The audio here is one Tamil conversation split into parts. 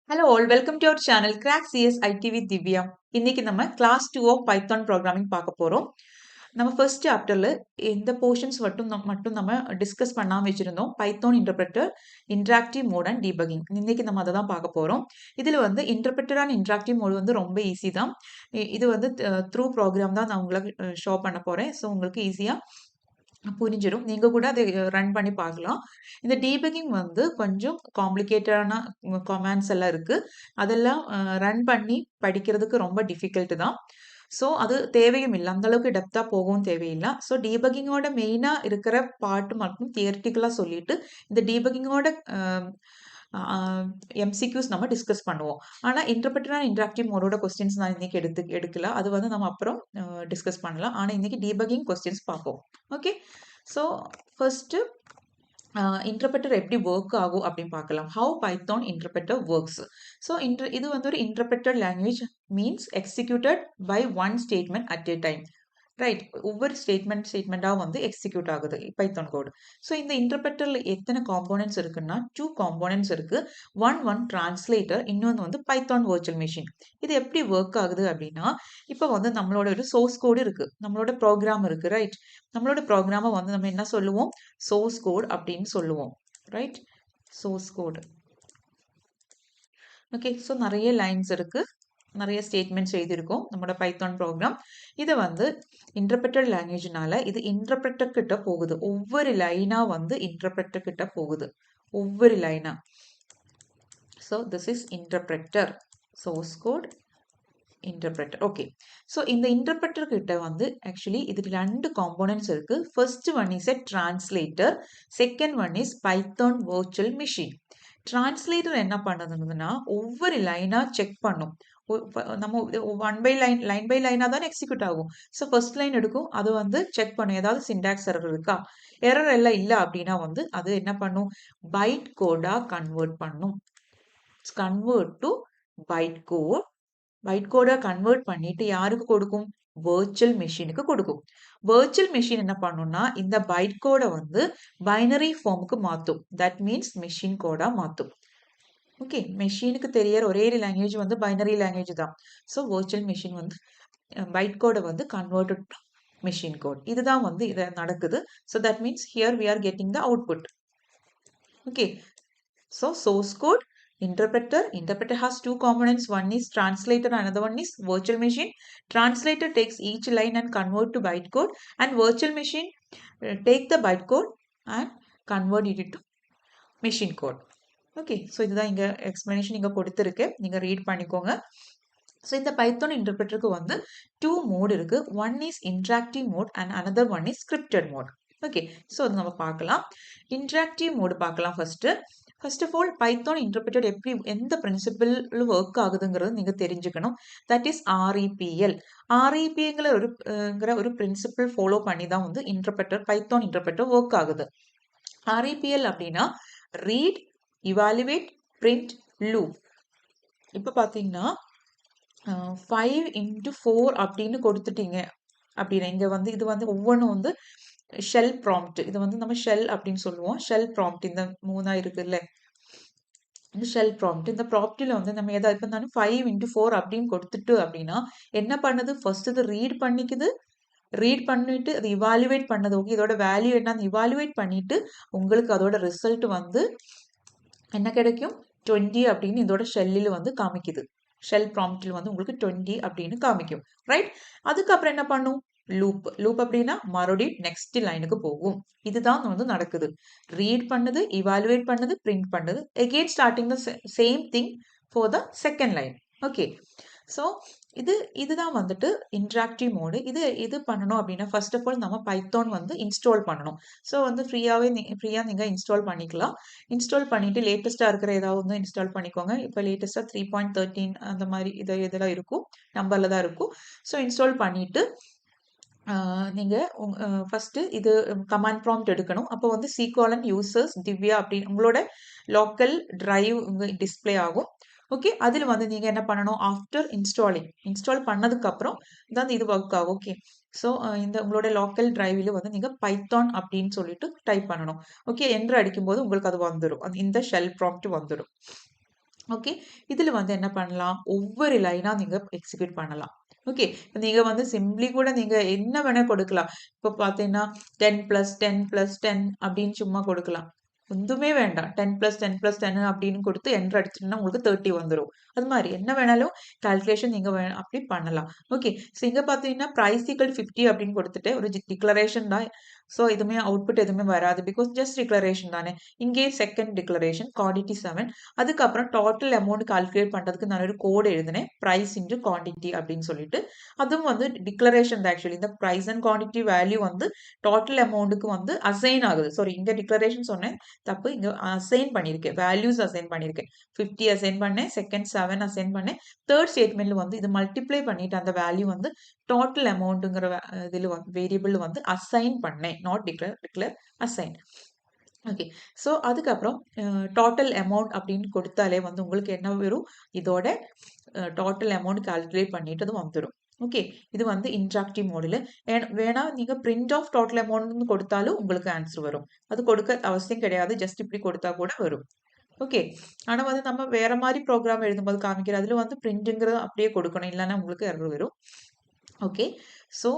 Hello all, welcome to our channel Crack CS IT with Divya. இன்னைக்கு நம்ம கிளாஸ் 2 ஆஃப் பைத்தான் ப்ரோக்ராமிங் பார்க்க போறோம். நம்ம ஃபர்ஸ்ட் சாப்டர்ல இந்த போர்ஷன்ஸ் மட்டும் நம்ம டிஸ்கஸ் பண்ணாம வச்சிருந்தோம். Python interpreter, interactive mode and debugging. இன்னைக்கு நம்ம அதை தான் பார்க்க போறோம். இதுல வந்து இன்டர்பிரட்டர் அண்ட் இன்டராக்டிவ் மோட் வந்து ரொம்ப ஈஸி தான். இது வந்து த்ரூ ப்ரோக்ராம் தான் நான் உங்களுக்கு ஷோ பண்ண போறேன். ஸோ உங்களுக்கு ஈஸியா புரிஞ்சிடும். நீங்க கூட அதை ரன் பண்ணி பார்க்கலாம். இந்த டீபக்கிங் வந்து கொஞ்சம் காம்ப்ளிகேட்டடான கமாண்ட்ஸ் எல்லாம் இருக்கு. அதெல்லாம் ரன் பண்ணி படிக்கிறதுக்கு ரொம்ப டிஃபிகல்ட் தான். ஸோ அது தேவையும் இல்லை. அந்த அளவுக்கு டெப்தா போகவும் தேவையில்லை. ஸோ டீபக்கிங்கோட மெயினா இருக்கிற பார்ட் மட்டும் தியரிட்டிக்கலா சொல்லிட்டு இந்த டீபக்கிங்கோட எம்சிக்யூஸ் நம்ம டிஸ்கஸ் பண்ணுவோம். ஆனா இன்டர்பிரட்டர் அண்ட் இன்டராக்டிவ் மோடோட கொஸ்டின்ஸ் நான் இன்னைக்கு எடுக்கல. அது வந்து நம்ம அப்புறம் டிஸ்கஸ் பண்ணலாம். ஆனா இன்னைக்கு டீபக்கிங் கொஸ்டின்ஸ் பார்ப்போம். ஓகே, ஸோ ஃபர்ஸ்ட் இன்டர்பிரட்டர் எப்படி ஒர்க் ஆகும் அப்படின்னு பார்க்கலாம். How Python interpreter works. So இது வந்து ஒரு interpreter language means executed by one statement at a time. Right, ஒவ்வொரு ஸ்டேட்மெண்ட்டாக வந்து எக்ஸிக்யூட் ஆகுது பைத்தான் கோடு. ஸோ இந்த இன்டர்பிரட்டர்ல எத்தனை காம்போனன்ட்ஸ் இருக்குன்னா 2 காம்போனன்ட்ஸ் இருக்கு. ஒன் டிரான்ஸ்லேட்டர், இன்னொன்று வந்து பைத்தான் வர்ச்சுவல் மிஷின். இது எப்படி ஒர்க் ஆகுது அப்படின்னா, இப்போ வந்து நம்மளோட ஒரு சோர்ஸ் கோடு இருக்கு, நம்மளோட ப்ரோக்ராம் இருக்கு. ரைட், நம்மளோட ப்ரோக்ராமை வந்து நம்ம என்ன சொல்லுவோம், சோர்ஸ் கோட் அப்படின்னு சொல்லுவோம். Right, source code. Okay, so நிறைய லைன்ஸ் இருக்கு, நிறைய ஸ்டேட்மெண்ட்ஸ் எழுதியிருக்கோம் நம்மளோட பைத்தான் ப்ரோக்ராம். இதை வந்து இன்டர்பிரட்டர் லாங்குவேஜ்னால இது இன்டர்பிரட்டர் கிட்ட போகுது. ஒவ்வொரு லைனா வந்து இன்டர்பிரட்டர் கிட்ட போகுது, ஒவ்வொரு லைனா. So this is interpreter, source code interpreter. Okay, so இந்த இன்டர்பிரட்டர் கிட்ட வந்து ஆக்சுவலி இது 2 காம்போனன்ட்ஸ் இருக்கு. First one is a translator, second one is Python virtual machine. Translator என்ன பண்ணுதுன்னா ஒவ்வொரு லைனா செக் பண்ணும். நம்ம ஒன் பை லைன் பை லைனா தான் எக்ஸிக்யூட் ஆகும். ஸோ ஃபர்ஸ்ட் லைன் எடுக்கும், அது வந்து செக் பண்ணும் ஏதாவது சிண்டாக்ஸ் எரர் இருக்கா. எரர் எல்லாம் இல்லை அப்படின்னா வந்து அது என்ன பண்ணும், பைட் கோடா கன்வெர்ட் பண்ணும். Convert to byte code. Byte கோடா கன்வெர்ட் பண்ணிட்டு யாருக்கு கொடுக்கும், வர்ச்சுவல் மெஷினுக்கு கொடுக்கும். வர்ச்சுவல் மெஷின் என்ன பண்ணும்னா இந்த பைட் கோடை வந்து பைனரி ஃபார்முக்கு மாற்றும். தட் மீன்ஸ் மெஷின் கோடா மாற்றும். ஓகே, மெஷினுக்கு தெரியற ஒரே லாங்குவேஜ் வந்து பைனரி லாங்குவேஜ் தான். ஸோ வர்ச்சுவல் மெஷின் வந்து பைட் கோடை வந்து கன்வெர்டட் டு மெஷின் கோட். இதுதான் வந்து இது நடக்குது. So that means here we are getting the output. Okay, so source code, interpreter has 2 components. One is translator, another one is virtual machine. Translator takes each line and convert to bytecode, and virtual machine take the bytecode and convert it to machine code. Okay, so இதுதான் இங்கே எக்ஸ்பிளனேஷன் இங்கே கொடுத்துருக்கு, நீங்கள் ரீட் பண்ணிக்கோங்க. ஸோ இந்த பைத்தான் இன்டர்பிரட்டருக்கு வந்து 2 மோட் இருக்கு. One is interactive mode and another one is scripted mode. Okay, so அது நம்ம பார்க்கலாம். இன்டராக்டிவ் மோடு பார்க்கலாம் first. First of all Python interpreter எப்படி எந்த பிரின்சிபிள் ஒர்க் ஆகுதுங்கிறது நீங்கள் தெரிஞ்சுக்கணும். That is REPL. REPங்கிற ஒரு பிரின்சிபிள் ஃபாலோ பண்ணி தான் வந்து பைத்தான் இன்டர்பிரட்டர் ஒர்க் ஆகுது. REPL அப்படின்னா ரீட், இவாலுவேட், பிரிண்ட், லூப். இப்போ பார்த்தீங்கன்னா 5x4 அப்படின்னு கொடுத்துட்டீங்க அப்படின்னா இங்கே வந்து இது வந்து ஒவ்வொன்றும் வந்து ஷெல் ப்ராம்ப்ட். இது வந்து நம்ம ஷெல் அப்படின்னு சொல்லுவோம். ஷெல் ப்ராம்ப்ட் இந்த 3 இருக்குல்ல, இந்த ஷெல் ப்ராம்ப்ட். இந்த ப்ராம்ப்டில் வந்து நம்ம எதாவது இப்போ நான் 5x4 அப்படின்னு கொடுத்துட்டு அப்படின்னா என்ன பண்ணுது, ஃபர்ஸ்ட் இது ரீட் பண்ணிக்குது. ரீட் பண்ணிட்டு அது இவாலுவேட் பண்ணது. ஓகே, இதோட வேல்யூ என்ன இவாலுவேட் பண்ணிட்டு உங்களுக்கு அதோட ரிசல்ட் வந்து என்ன கிடைக்கும், 20 அப்படின்னு இதோட ஷெல்லில் வந்து காமிக்குது. ஷெல் ப்ராம்ப்டில் வந்து உங்களுக்கு 20 அப்படின்னு காமிக்கும். ரைட், அதுக்கப்புறம் என்ன பண்ணும், லூப் அப்படின்னா மறுபடியும் நெக்ஸ்ட் லைனுக்கு போகும். இதுதான் வந்து நடக்குது. ரீட் பண்ணுது, இவாலுவேட் பண்ணுது, பிரிண்ட் பண்ணுது. Again starting the same thing for the second line. Okay, so இதுதான் வந்துட்டு இன்டராக்டிவ் மோடு. இது பண்ணணும் அப்படின்னா ஃபர்ஸ்ட் ஆஃப் ஆல் நம்ம பைத்தான் வந்து இன்ஸ்டால் பண்ணணும். ஸோ வந்து ஃப்ரீயாக நீங்கள் இன்ஸ்டால் பண்ணிக்கலாம். இன்ஸ்டால் பண்ணிட்டு லேட்டஸ்ட்டாக இருக்கிற ஏதாவது வந்து இன்ஸ்டால் பண்ணிக்கோங்க. இப்போ லேட்டஸ்ட்டாக 3.13 அந்த மாதிரி இதெல்லாம் இருக்கும், நம்பரில் தான் இருக்கும். ஸோ இன்ஸ்டால் பண்ணிட்டு நீங்கள் ஃபஸ்ட்டு இது கமாண்ட் ப்ராம்ப்ட் எடுக்கணும். அப்போ வந்து C:, யூசர்ஸ், திவ்யா அப்படின்னு உங்களோட லோக்கல் டிரைவ் டிஸ்பிளே ஆகும். ஓகே, அதில் வந்து நீங்கள் என்ன பண்ணணும், ஆஃப்டர் இன்ஸ்டால் பண்ணதுக்கப்புறம் தான் இது ஒர்க் ஆகும். ஓகே, ஸோ இந்த உங்களோட லோக்கல் டிரைவில் வந்து நீங்கள் பைத்தான் அப்படின்னு சொல்லிட்டு டைப் பண்ணணும். ஓகே, என்று அடிக்கும்போது உங்களுக்கு அது வந்துடும், இந்த ஷெல் ப்ராம்ப்ட் வந்துடும். ஓகே. இதுல வந்து என்ன பண்ணலாம்? ஒவ்வொரு லைனா நீங்க எக்ஸிக்யூட் பண்ணலாம். ஓகே. நீங்க வந்து சிம்ப்ளி கூட நீங்க என்ன வேணா கொடுக்கலாம். இப்ப பார்த்தீங்கன்னா, 10+10+10 அப்படின்னு சும்மா கொடுக்கலாம். ஒண்ணுமே வேண்டாம். 10+10+10 அப்படின்னு கொடுத்து என்டர் அடிச்சீங்கன்னா உங்களுக்கு 30 வந்துரும். அது மாரி என்ன வேணாலும் கால்குலேஷன் நீங்க அப்படி பண்ணலாம். ஓகே. ஸோ இங்க பார்த்தீங்கன்னா, பிரைஸ் ஈக்வல் 50 அப்படின்னு கொடுத்துட்டு ஒரு டிக்ளரேஷன் தான். ஸோ எதுவுமே அவுட்புட் எதுவுமே வராது. பிகாஸ் ஜஸ்ட் டிக்ளரேஷன் தானே. இங்கே செகண்ட் டிக்ளரேஷன் குவான்டிட்டி 7. அதுக்கப்புறம் டோட்டல் அமௌண்ட் கால்குலேட் பண்றதுக்கு நான் ஒரு கோட் எழுதினேன். பிரைஸ் இன்டு குவான்டிட்டி அப்படின்னு சொல்லிட்டு. அதுவும் வந்து டிக்ளரேஷன் தான் ஆக்சுவலி. இந்த பிரைஸ் அண்ட் குவான்டிட்டி வேல்யூ வந்து டோட்டல் அமௌண்ட்க்கு வந்து அசைன் ஆகுது. சாரி இங்க டிக்ளரேஷன் சொன்னேன். தப்பு. இங்க அசைன் பண்ணியிருக்கேன். வேல்யூஸ் அசைன் பண்ணியிருக்கேன். 50 அசைன் பண்ணேன். செகண்ட் 7 அசைன் பண்ணேன். தேர்ட் ஸ்டேட்மெண்ட்ல வந்து இது மல்டிப்ளை பண்ணிட்டு அந்த வேல்யூ வந்து டோட்டல் அமௌண்ட்ங்கிற இதுல வேரியபிள் வந்து அசைன் பண்ணேன். Not declare assign. Okay. So அதுக்கப்புறம் டோட்டல் அமௌண்ட் அப்படின்னு கொடுத்தாலே வந்து உங்களுக்கு என்ன வரும்? இதோட டோட்டல் அமௌண்ட் கால்குலேட் பண்ணிட்டு அது வந்துரும். ஓகே. இது வந்து இன்டராக்டிவ் மோடுல. வேணா நீங்க பிரிண்ட் ஆஃப் டோட்டல் அமௌண்ட்ன்னு கொடுத்தாலும் உங்களுக்கு ஆன்சர் வரும். அது கொடுக்க அவசியம் கிடையாது. ஜஸ்ட் இப்படி கொடுத்தா கூட வரும். ஓகே. ஆனா வந்து நம்ம வேற மாரி ப்ரோகிராம் எழுதும்போது காமிக்கிற அதுல வந்து பிரிண்ட்ங்கிறது அப்படியே கொடுக்கணும். இல்லன்னா உங்களுக்கு எரர் வரும். ஓகே. ஸோ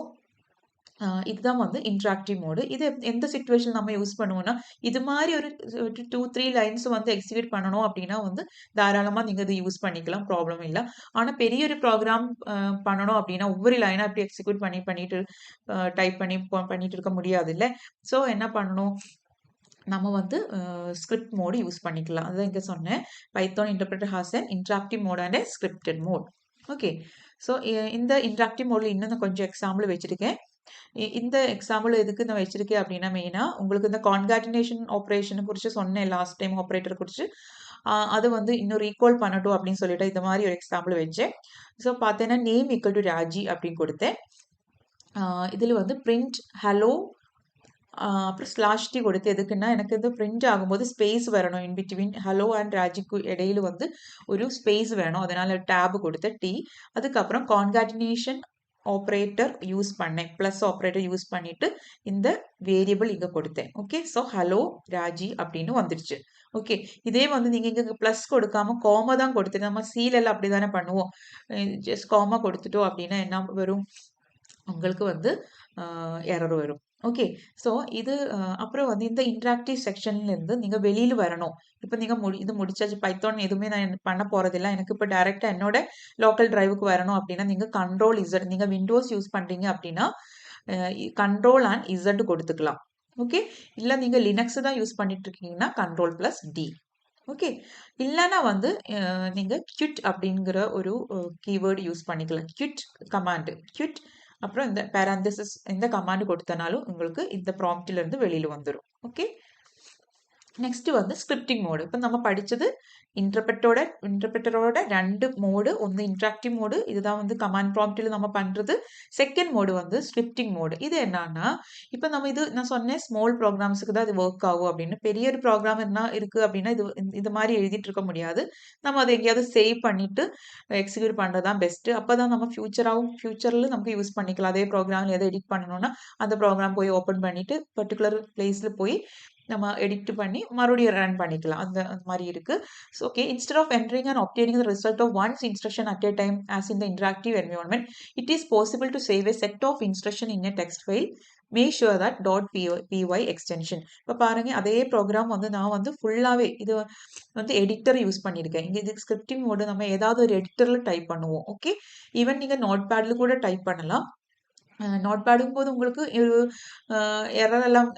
இதுதான் வந்து இன்டராக்டிவ் மோடு. இது எந்த சிச்சுவேஷன் நம்ம யூஸ் பண்ணுவோம்னா, இது மாரி ஒரு 2, 3 லைன்ஸ் வந்து எக்ஸிக்யூட் பண்ணணும் அப்டின்னா வந்து, தாராளமா நீங்க இத யூஸ் பண்ணிக்கலாம். ப்ராப்ளம் இல்ல. ஆனா பெரிய ஒரு ப்ரோகிராம் பண்ணணும் அப்டின்னா, ஒவ்வொரு லைனா இப்டி எக்ஸிக்யூட் பண்ணிட்டு டைப் பண்ணி பண்ணிட்டு இருக்க முடியாதுல்ல. ஸோ என்ன பண்ணணும்? நம்ம வந்து ஸ்கிரிப்ட் மோடு யூஸ் பண்ணிக்கலாம். அதான் இங்க சொன்னேன். Python interpreter has an interactive mode and a scripted mode. Okay. So இந்த இன்டராக்டிவ் மோட்ல இன்னும் நான் கொஞ்சம் எக்ஸாம்பிள் வச்சிருக்கேன். இந்த எக்ஸாம்பிள் எதுக்கு நான் வச்சிருக்கேன் அப்படின்னா, மெயினா உங்களுக்கு இந்த கான்காட்டினேஷன் ஆப்பரேஷன் குறிச்சு சொன்னேன் லாஸ்ட் டைம் ஆப்பரேட்டர் குறிச்சு. அது வந்து இன்னும் ரீகால் பண்ணட்டும் அப்படின்னு சொல்லிட்டு இந்த மாதிரி ஒரு எக்ஸாம்பிள் வச்சேன். ஸோ பார்த்தேன்னா, நேம் ஈக்குவல் டு ராஜி அப்படின்னு கொடுத்தேன். இதில வந்து பிரிண்ட் ஹலோ அப்புறம் ஸ்லாஷ் டி கொடுத்து எதுக்குன்னா, எனக்கு இது பிரிண்ட் ஆகும்போது ஸ்பேஸ் வரணும். இன் பிட்வீன் ஹலோ அண்ட் ராஜிக்கு இடையில வந்து ஒரு ஸ்பேஸ் வேணும். அதனால டேப் கொடுத்து டி. அதுக்கப்புறம் கான்காட்டினேஷன் ஆப்பரேட்டர் யூஸ் பண்ணேன். பிளஸ் ஆப்பரேட்டர் யூஸ் பண்ணிட்டு இந்த வேரியபிள் இங்க கொடுத்தேன். ஓகே. ஸோ ஹலோ ராஜி அப்படின்னு வந்துருச்சு. ஓகே. இதே வந்து நீங்க இங்க பிளஸ் கொடுக்காம காமா தான் கொடுத்துட்டு நம்ம சில எல்லாம் அப்படிதானே பண்ணுவோம். ஜஸ்ட் காமா கொடுத்துட்டோம் அப்படின்னா என்ன வரும்? உங்களுக்கு வந்து எரர் வரும். ஓகே. ஸோ இது அப்புறம் வந்து இந்த இன்டராக்டிவ் செக்ஷன்ல இருந்து நீங்க வெளியில வரணும். இப்ப நீங்க இது முடிச்சாச்சு. பைத்தான் எதுவுமே நான் பண்ண போறதில்ல. எனக்கு இப்ப டைரக்ட்டா என்னோட லோக்கல் டிரைவ்க்கு வரணும் அப்டின்னா, நீங்க கண்ட்ரோல் இசட் நீங்க விண்டோஸ் யூஸ் பண்றீங்க அப்டின்னா, அ கண்ட்ரோல் அண்ட் இசட் கொடுத்துக்கலாம். ஓகே. இல்ல நீங்க லினக்ஸ் தான் யூஸ் பண்ணிட்டு இருக்கீங்கன்னா, கண்ட்ரோல் பிளஸ் டி. ஓகே. இல்லன்னா வந்து நீங்க quit அப்படிங்கிற ஒரு கீவேர்ட் யூஸ் பண்ணிக்கலாம். quit command. quit அப்புறம் இந்த பேராந்தசிஸ் இந்த கமாண்ட் கொடுத்தனாலும் உங்களுக்கு இந்த ப்ராம்ப்ட்ல இருந்து வெளியில வந்துரும். ஓகே. நெக்ஸ்ட் வந்து ஸ்கிரிப்டிங் மோடு. இப்ப நம்ம படிச்சது இன்டர்பிரட்டரோட 2 மோடு. ஒண்ணு இன்டராக்டிவ் மோடு. இதுதான் வந்து கமாண்ட் ப்ராம்ப்ட்ல நம்ம பண்றது. செகண்ட் மோடு வந்து ஸ்கிரிப்டிங் மோடு. இது என்னன்னா, இப்ப நம்ம இது நான் சொன்னேன் ஸ்மால் ப்ரோகிராம்ஸ்க்கு தான் இது வொர்க் ஆகும் அப்படின்னு. பெரிய ஒரு ப்ரோகிராம் என்ன இருக்கு அப்படின்னா, இது மாரி எழுதிட்டு இருக்க முடியாது. நம்ம அத எங்கேயாவது சேவ் பண்ணிட்டு எக்ஸிக்யூட் பண்றது தான் பெஸ்ட். அப்பதான் நம்ம ஃபியூச்சர்ல நமக்கு யூஸ் பண்ணிக்கலாம். அதே ப்ரோகிராம்ல எத எடிட் பண்ணணும்னா, அந்த ப்ரோகிராம் போய் ஓப்பன் பண்ணிட்டு பர்ட்டிகுலர் பிளேஸ்ல போய் நம்ம எடிட் பண்ணி மறுபடியும் ரன் பண்ணிக்கலாம். அந்த அந்த மாரி இருக்கு. So, okay, instead of entering and obtaining the result of one instruction at a time as in the interactive environment, it is possible to save a set of instruction in a text file. Make sure that .py extension. இப்ப பாருங்க அதே ப்ரோகிராம் வந்து நான் வந்து ஃபுல்லாவே இது வந்து எடிட்டர் யூஸ் பண்ணியிருக்கேன். இங்க இது ஸ்கிரிப்டிங் மோடு நம்ம ஏதாவது ஒரு எடிட்டர்ல டைப் பண்ணுவோம். ஓகே. ஈவன் நீங்க நோட்பேட்ல கூட டைப் பண்ணலாம். நோட்பேடுங்கும்போது உங்களுக்கு எரர் எல்லாம்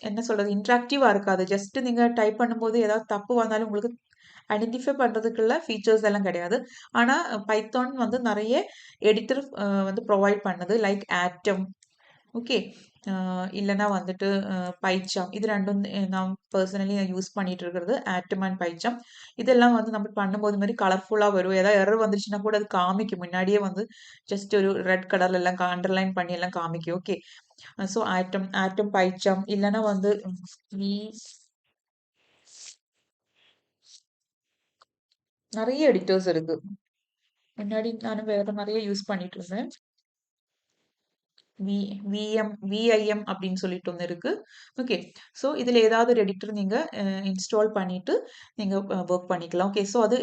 என்ன சொல்றது? இன்டராக்டிவா இருக்காது. ஜஸ்ட் நீங்க டைப் பண்ணும்போது ஏதாவது தப்பு வந்தாலும் உங்களுக்கு ஐடென்டிஃபை பண்றதுக்குள்ள ஃபீச்சர்ஸ் எல்லாம் கிடையாது. ஆனா பைத்தான் வந்து நெறைய எடிட்டர் வந்து ப்ரொவைட் பண்ணுது. லைக் ஆட்டம். ஓகே. இல்லன்னா வந்துட்டு பைச்சாம். இது 2ம் நான் பெர்சனலி யூஸ் பண்ணிட்டு இருக்கிறது ஆட்டம் அண்ட் பைச்சாம். இதெல்லாம் வந்து நம்ம பண்ணும்போது மாரி கலர்ஃபுல்லா வரும். ஏதாவது எரர் வந்துருச்சுன்னா கூட அது காமிக்கும். முன்னாடியே வந்து ஜஸ்ட் ஒரு ரெட் கலர்ல எல்லாம் அண்டர்லைன் பண்ணி எல்லாம் காமிக்கும். ஓகே. ஸோ ஆட்டம் பைச்சாம் இல்லன்னா வந்து வி நெறைய எடிட்டர்ஸ் இருக்கு. முன்னாடி நானும் வேற நெறைய யூஸ் பண்ணிட்டு இருந்தேன். VIM அப்படின்னு சொல்லிட்டு ஒன்று இருக்கு. ஓகே. ஸோ இதில் ஏதாவது ஒரு எடிட்டர் நீங்கள் இன்ஸ்டால் பண்ணிட்டு நீங்கள் ஒர்க் பண்ணிக்கலாம். ஓகே. ஸோ அது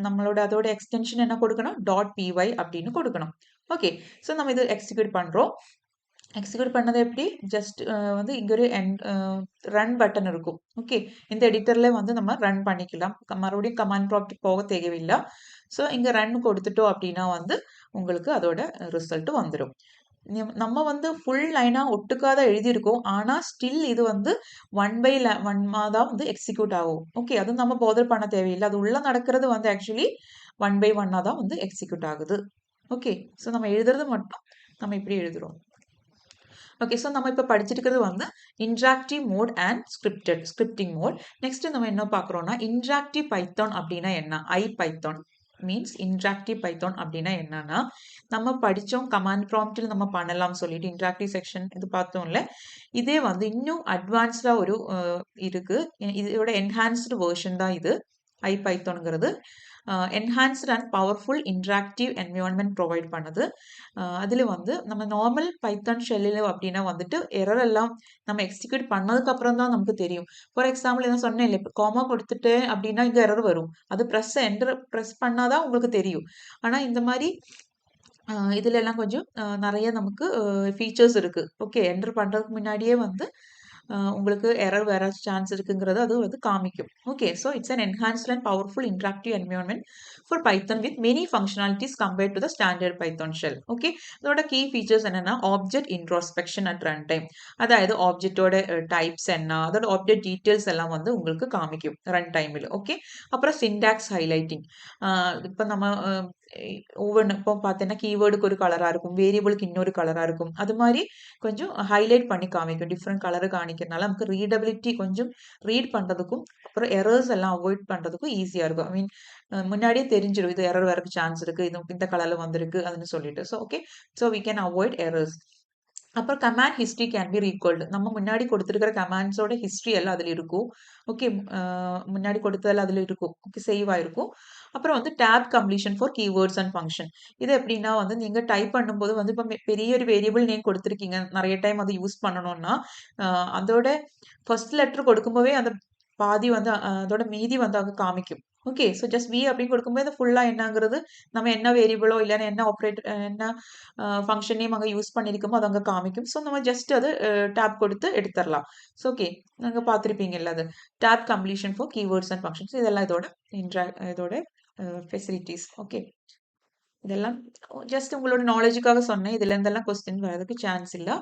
நம்மளோட அதோட எக்ஸ்டென்ஷன் என்ன கொடுக்கணும், .py அப்படின்னு கொடுக்கணும். ஓகே. ஸோ நம்ம இது எக்ஸிக்யூட் பண்ணுறோம். எக்ஸிக்யூட் பண்ணது எப்படி, ஜஸ்ட் வந்து இங்கே ஒரு ரன் பட்டன் இருக்கும். ஓகே. இந்த எடிட்டரில் வந்து நம்ம ரன் பண்ணிக்கலாம். மறுபடியும் கமாண்ட் ப்ராம்ப்ட் போக தேவையில்லை. ஸோ இங்கே ரன் கொடுத்துட்டோம் அப்படின்னா வந்து உங்களுக்கு அதோட ரிசல்ட் வந்துடும். நம்ம வந்து ஃபுல் லைனா ஒட்டுக்காத எழுதியிருக்கோம். ஆனா ஸ்டில் இது வந்து 1/1 தான் வந்து எக்ஸிக்யூட் ஆகும். ஓகே. அது நம்ம பாதர் பண்ண தேவையில்லை. அது உள்ள நடக்கிறது வந்து ஆக்சுவலி 1/1 தான் வந்து எக்ஸிக்யூட் ஆகுது. ஓகே. ஸோ நம்ம எழுதுறது மட்டும் நம்ம இப்படி எழுதுறோம். ஓகே. ஸோ நம்ம இப்போ படிச்சிருக்கிறது வந்து interactive mode and scripting mode. Next நம்ம என்ன பார்க்குறோம்னா இன்ட்ராக்டிவ் பைத்தான் அப்படின்னா என்ன, ஐபைத்தான் மீன்ஸ் இன்ட்ராக்டிவ் பைத்தான் அப்படின்னா என்னன்னா, நம்ம படித்தோம் கமாண்ட் ப்ராம்ப்டில் நம்ம பண்ணலாம் சொல்லிட்டு இன்ட்ராக்டிவ் செக்ஷன் இது பார்த்தோம்ல, இதே வந்து இன்னும் அட்வான்ஸ்டாக ஒரு இருக்கு. இதோட என்ஹான்ஸ்டு வெர்ஷன் தான் இது ஐபைத்தான்ங்கிறது. Enhanced and powerful interactive environment provide பண்ணுது. அதில் வந்து நம்ம நார்மல் பைத்தான் ஷெல்லில் அப்படின்னா வந்துட்டு எரர் எல்லாம் நம்ம எக்ஸிக்யூட் பண்ணதுக்கு அப்புறம் தான் நமக்கு தெரியும். ஃபார் எக்ஸாம்பிள் என்ன சொன்னேன் இல்லை, இப்போ காமா கொடுத்துட்டு அப்படின்னா இங்கே எரர் வரும். அது ப்ரெஸ் பண்ணாதான் உங்களுக்கு தெரியும். ஆனால் இந்த மாதிரி இதுல எல்லாம் கொஞ்சம் நிறைய நமக்கு ஃபீச்சர்ஸ் இருக்கு. ஓகே. என்டர் பண்றதுக்கு முன்னாடியே வந்து உங்களுக்கு எரர் வர சான்ஸ் இருக்குங்கிறது அது வந்து காமிக்கும். Okay. So it's an enhanced and powerful interactive environment for Python with many functionalities compared to the standard Python shell. Okay. இதோட கீ ஃபீச்சர்ஸ் என்னன்னா object introspection at run time. அதாவது ஆப்ஜெக்டோட டைப்ஸ் என்ன, அதோட ஆப்ஜெக்ட் டீட்டெயில்ஸ் எல்லாம் வந்து உங்களுக்கு காமிக்கும் ரன் டைமில். ஓகே. அப்புறம் சின்டாக்ஸ் ஹைலைட்டிங். இப்போ நம்ம ஒவ்வொன்று இப்போ பார்த்தீங்கன்னா கீவேர்டுக்கு ஒரு கலராக இருக்கும், வேரியபிளுக்கு இன்னொரு கலராக இருக்கும். அது மாதிரி கொஞ்சம் ஹைலைட் பண்ணி காமிக்கும். டிஃப்ரெண்ட் கலரு காமிக்கிறதுனால நமக்கு ரீடபிலிட்டி கொஞ்சம் ரீட் பண்ணுறதுக்கும் அப்புறம் எரர்ஸ் எல்லாம் அவாய்ட் பண்ணுறதுக்கும் ஈஸியாக இருக்கும். ஐ மீன் முன்னாடியே தெரிஞ்சிடும் இது எரர் வரக்கு சான்ஸ் இருக்குது, இது இந்த கலரில் வந்திருக்கு அதுன்னு சொல்லிட்டு. So okay. So we can avoid errors. அப்புறம் command history can be recalled. நம்ம முன்னாடி கொடுத்துருக்கிற கமாண்ட்ஸோட ஹிஸ்ட்ரி எல்லாம் அதில் இருக்கும். ஓகே. முன்னாடி கொடுத்ததெல்லாம் அதில் இருக்கும். ஓகே. சேவ் ஆயிருக்கும். அப்புறம் வந்து tab completion for keywords and function. இது எப்படின்னா வந்து நீங்கள் டைப் பண்ணும்போது வந்து இப்போ பெரிய ஒரு வேரியபிள் நேம் கொடுத்துருக்கீங்க, நிறைய டைம் அதை யூஸ் பண்ணணும்னா அதோட ஃபர்ஸ்ட் லெட்டர் கொடுக்கும்போதே அந்த பாதி வந்து அதோட மீதி வந்து அங்கே காமிக்கும். ஓகே. ஸோ ஜஸ்ட் வி அப்படின்னு கொடுக்கும்போது ஃபுல்லாக என்னங்கிறது நம்ம என்ன வேரியபிளோ இல்லைன்னா என்ன ஆப்ரேட்டர் என்ன ஃபங்க்ஷன் நேம் அங்கே யூஸ் பண்ணியிருக்கோமோ அது அங்கே காமிக்கும். ஸோ நம்ம ஜஸ்ட் அது டேப் கொடுத்து எடுத்துடலாம். So okay. நாங்கள் பார்த்துருப்பீங்கல்ல அது tab completion for keywords and functions. இதெல்லாம் இதோட ஃபெசிலிட்டிஸ். ஓகே. இதெல்லாம் ஜஸ்ட் உங்களோட நாலேஜுக்காக சொன்னேன். இதுல இருந்தெல்லாம் கொஸ்டின் வரதுக்கு சான்ஸ் இல்லை.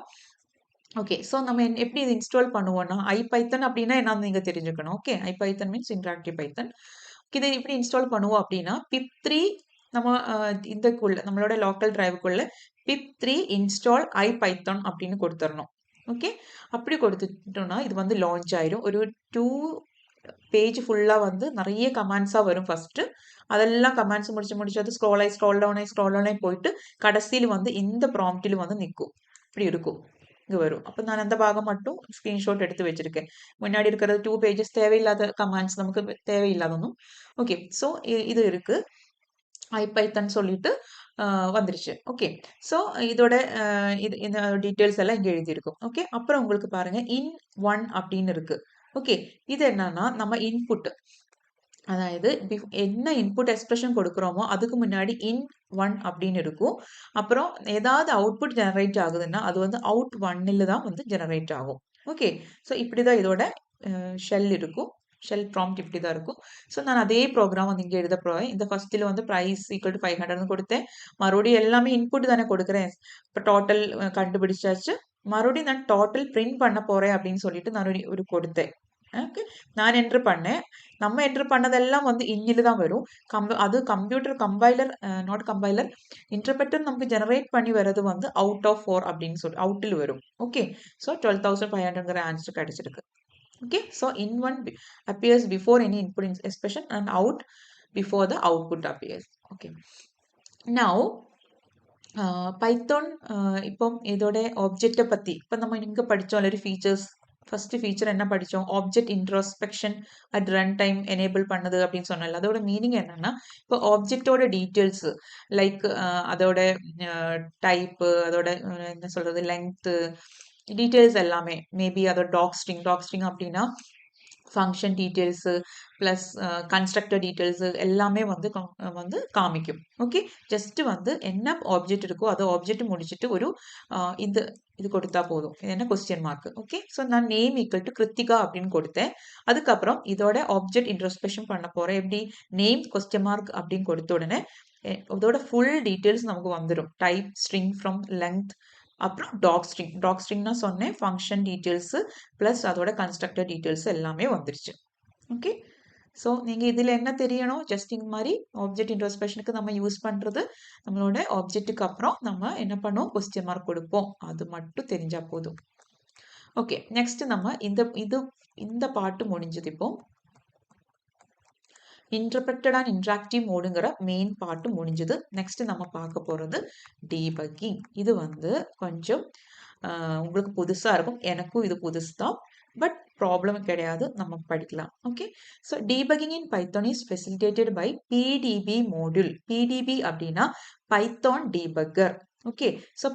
ஓகே. ஸோ நம்ம எப்படி இது இன்ஸ்டால் பண்ணுவோம்னா ஐபைத்தன் அப்படின்னா என்னன்னு நீங்க தெரிஞ்சுக்கணும். ஓகே. ஐபைத்தன் மீன்ஸ் இன்டராக்டிவ் பைத்தன். இதை எப்படி இன்ஸ்டால் பண்ணுவோம் அப்படின்னா pip3 நம்ம இதுக்குள்ள நம்மளோட லோக்கல் டிரைவுக்குள்ள pip3 இன்ஸ்டால் ஐபைத்தான் அப்படின்னு கொடுத்துடணும். ஓகே. அப்படி கொடுத்துட்டோம்னா இது வந்து லான்ச் ஆயிரும். ஒரு 2 பேஜ் ஃபுல்லாக வந்து நிறைய கமாண்ட்ஸாக வரும் ஃபர்ஸ்ட். அதெல்லாம் கமாண்ட்ஸ் முடிச்சு அது ஸ்க்ரோல் டவுன் ஆகி போயிட்டு கடைசியில் வந்து இந்த ப்ராம்ப்டில் வந்து நிற்கும். இப்படி இருக்கும். இங்கே வரும். அப்போ நான் அந்த பாகம் மட்டும் ஸ்க்ரீன்ஷாட் எடுத்து வச்சிருக்கேன். முன்னாடி இருக்கிறது 2 பேஜஸ் தேவையில்லாத கமாண்ட்ஸ், நமக்கு தேவையில்லாததும். ஓகே. ஸோ இது இருக்கு. ஐபைத்தன் சொல்லிட்டு வந்துருச்சு. ஓகே. ஸோ இதோட இந்த டீட்டெயில்ஸ் எல்லாம் இங்கே எழுதியிருக்கும். ஓகே. அப்புறம் உங்களுக்கு பாருங்க in1 அப்படின்னு இருக்கு. ஓகே. இது என்னன்னா நம்ம இன்புட், அதாவது என்ன இன்புட் எக்ஸ்பிரஷன் கொடுக்குறோமோ அதுக்கு முன்னாடி in1 அப்படின்னு இருக்கும். அப்புறம் ஏதாவது அவுட்புட் ஜெனரேட் ஆகுதுன்னா அது வந்து out1ல் தான் வந்து ஜெனரேட் ஆகும். ஓகே. ஸோ இப்படி தான் இதோட ஷெல் இருக்கும். ஷெல் ப்ராம்ப்ட் இப்படி தான் இருக்கும். ஸோ நான் அதே ப்ரோக்ராம் வந்து இங்கே எழுத போகிறேன். இந்த ஃபர்ஸ்ட்டில் வந்து ப்ரைஸ் ஈக்குவல் டு 500 கொடுத்தேன். மறுபடியும் எல்லாமே இன்புட் தானே கொடுக்குறேன். இப்போ டோட்டல் கண்டுபிடிச்சாச்சு. மறுபடியும் நான் டோட்டல் பிரிண்ட் பண்ண போகிறேன் அப்படின்னு சொல்லிட்டு நான் ஒரு கொடுத்தேன். ஓகே. நான் என்ட்ரு பண்ணேன். நம்ம என்ட்ரு பண்ணதெல்லாம் வந்து இன்னில் தான் வரும். அது computer compiler not compiler interpreter நமக்கு ஜெனரேட் பண்ணி வர்றது வந்து அவுட் ஆஃப் 4 அப்படின்னு சொல்லி அவுட்டில் வரும். ஓகே. ஸோ 12,500ங்கிற ஆன்சர் கிடைச்சிருக்கு. Okay, so in1 appears before any input expression and out before the output appears. Okay. Now Python இப்போ இதோட ஆப்ஜெக்டை பற்றி இப்போ நம்ம இங்கே படித்தோம் ஒரு ஃபீச்சர்ஸ் ஃபர்ஸ்ட் ஃபீச்சர் என்ன படிச்சோம்? Object introspection at run time enable பண்ணுது அப்படின்னு சொன்னல. அதோட மீனிங் என்னன்னா, இப்போ ஆப்ஜெக்டோட டீட்டெயில்ஸ் லைக் அதோட டைப்பு, அதோட என்ன சொல்றது, லெங்த் டீட்டெயில்ஸ் எல்லாமே மேபி அதோட டாக் ஸ்ட்ரிங் அப்படின்னா function details plus constructor details எல்லாமே வந்து காமிக்கும். ஓகே, ஜஸ்ட் வந்து என்ன ஆப்ஜெக்ட் இருக்கோ அதை ஆப்ஜெக்ட் முடிச்சுட்டு ஒரு இது இது கொடுத்தா போதும். இது என்ன கொஸ்டின் மார்க். ஓகே, ஸோ நான் நேம் ஈக்குவல் டு கிருத்திகா அப்படின்னு கொடுத்தேன். அதுக்கப்புறம் இதோட ஆப்ஜெக்ட் இன்ட்ரோஸ்பெக்ஷன் பண்ண போறேன். எப்படி நேம் கொஸ்டின் மார்க் அப்படின்னு கொடுத்த உடனே இதோட ஃபுல் டீட்டெயில்ஸ் நமக்கு வந்துடும். டைப், ஸ்ட்ரிங், ஃப்ரம், லெங்த், அப்புறம் டாக் ஸ்ட்ரிங்னா சொன்னேன், ஃபங்க்ஷன் டீட்டெயில்ஸு ப்ளஸ் அதோட கன்ஸ்ட்ரக்டர் டீட்டெயில்ஸ் எல்லாமே வந்துருச்சு. ஓகே, ஸோ நீங்கள் இதில் என்ன தெரியணும், ஜஸ்ட் இந்த மாதிரி ஆப்ஜெக்ட் இன்ட்ரோஸ்பெக்ஷனுக்கு நம்ம யூஸ் பண்ணுறது, நம்மளோட ஆப்ஜெக்ட்டுக்கு அப்புறம் நம்ம என்ன பண்ணுவோம், கொஸ்டின் மார்க் கொடுப்போம். அது மட்டும் தெரிஞ்சால் போதும். ஓகே, நெக்ஸ்ட் நம்ம இந்த பாட்டு முடிஞ்சது. இப்போ இன்டர்பிரட்டட் அண்ட் இன்டராக்டிவ் மோடுங்கிற மெயின் பார்ட் முடிஞ்சது. நெக்ஸ்ட் நம்ம பார்க்க போகிறது டீபக்கிங். இது வந்து கொஞ்சம் உங்களுக்கு புதுசாக இருக்கும், எனக்கும் இது புதுசு தான், பட் ப்ராப்ளம் கிடையாது, நம்ம படிக்கலாம். Okay, so debugging in Python is facilitated by PDB module. PDB அப்படின்னா Python debugger. Okay, so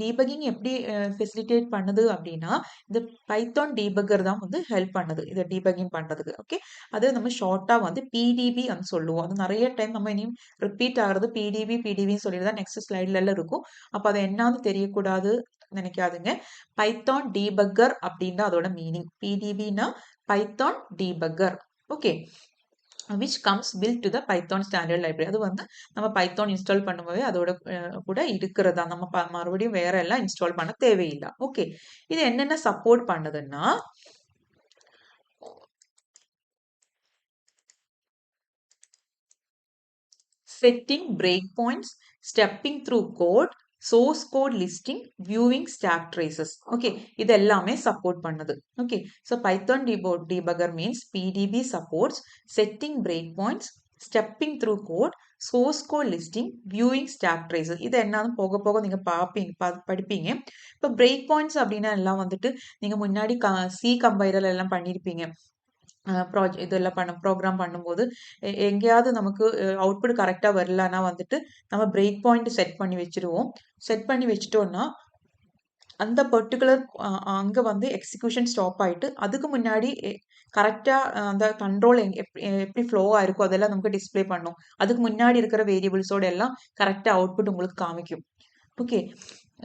debugging எப்படி ஃபெசிலிட்டேட் பண்ணுது அப்படின்னா இந்த பைத்தான் டீபக்கர் தான் வந்து ஹெல்ப் பண்ணுது இதை டீபக்கிங் பண்ணுறதுக்கு. ஓகே, அது நம்ம ஷார்ட்டாக வந்து பிடிபி அப்படின்னு சொல்லுவோம். அது நிறைய டைம் நம்ம இனியும் ரிப்பீட் ஆகிறது பிடிபின்னு சொல்லிட்டு தான் நெக்ஸ்ட் ஸ்லைட்ல இருக்கும். அப்போ அது என்னன்னு தெரியக்கூடாது நினைக்காதுங்க. பைத்தான் டீபக்கர் அப்படின்னு அதோட மீனிங். பிடிபினா Python debugger. Okay, which comes built to the Python standard library. அது வந்து நம்ம பைத்தான் இன்ஸ்டால் பண்ணும்போது அதோட கூட இருக்கிறதா, நம்ம மறுபடியும் வேற எல்லாம் இன்ஸ்டால் பண்ண தேவையில்லை. ஓகே, இது என்னென்ன சப்போர்ட் பண்ணுதுன்னா setting breakpoints, stepping through code, source code listing, viewing stack traces. Okay, இது எல்லாமே சப்போர்ட் பண்ணுது. Okay, so Python debugger means PDB supports setting breakpoints, stepping through code, source code listing, viewing stack traces. இது என்னன்னு போக போக நீங்க படிப்பீங்க. இப்போ பிரேக் பாயிண்ட்ஸ் அப்படின்னா எல்லாம் வந்துட்டு நீங்க முன்னாடி சி கம்பைலர் எல்லாம் பண்ணியிருப்பீங்க. இதெல்லாம் ப்ரோக்ராம் பண்ணும்போது எங்கேயாவது நமக்கு அவுட்புட் கரெக்டாக வரலன்னா வந்துட்டு நம்ம பிரேக் பாயிண்ட் செட் பண்ணி வச்சுருவோம். செட் பண்ணி வச்சுட்டோம்னா அந்த பர்டிகுலர் அங்கே வந்து எக்ஸிக்யூஷன் ஸ்டாப் ஆகிட்டு அதுக்கு முன்னாடி கரெக்டாக அந்த கண்ட்ரோல் எப்படி ஃப்ளோ ஆயிருக்கோ அதெல்லாம் நமக்கு டிஸ்பிளே பண்ணும். அதுக்கு முன்னாடி இருக்கிற வேரியபிள்ஸோட எல்லாம் கரெக்டாக அவுட்புட் உங்களுக்கு காமிக்கும். ஓகே,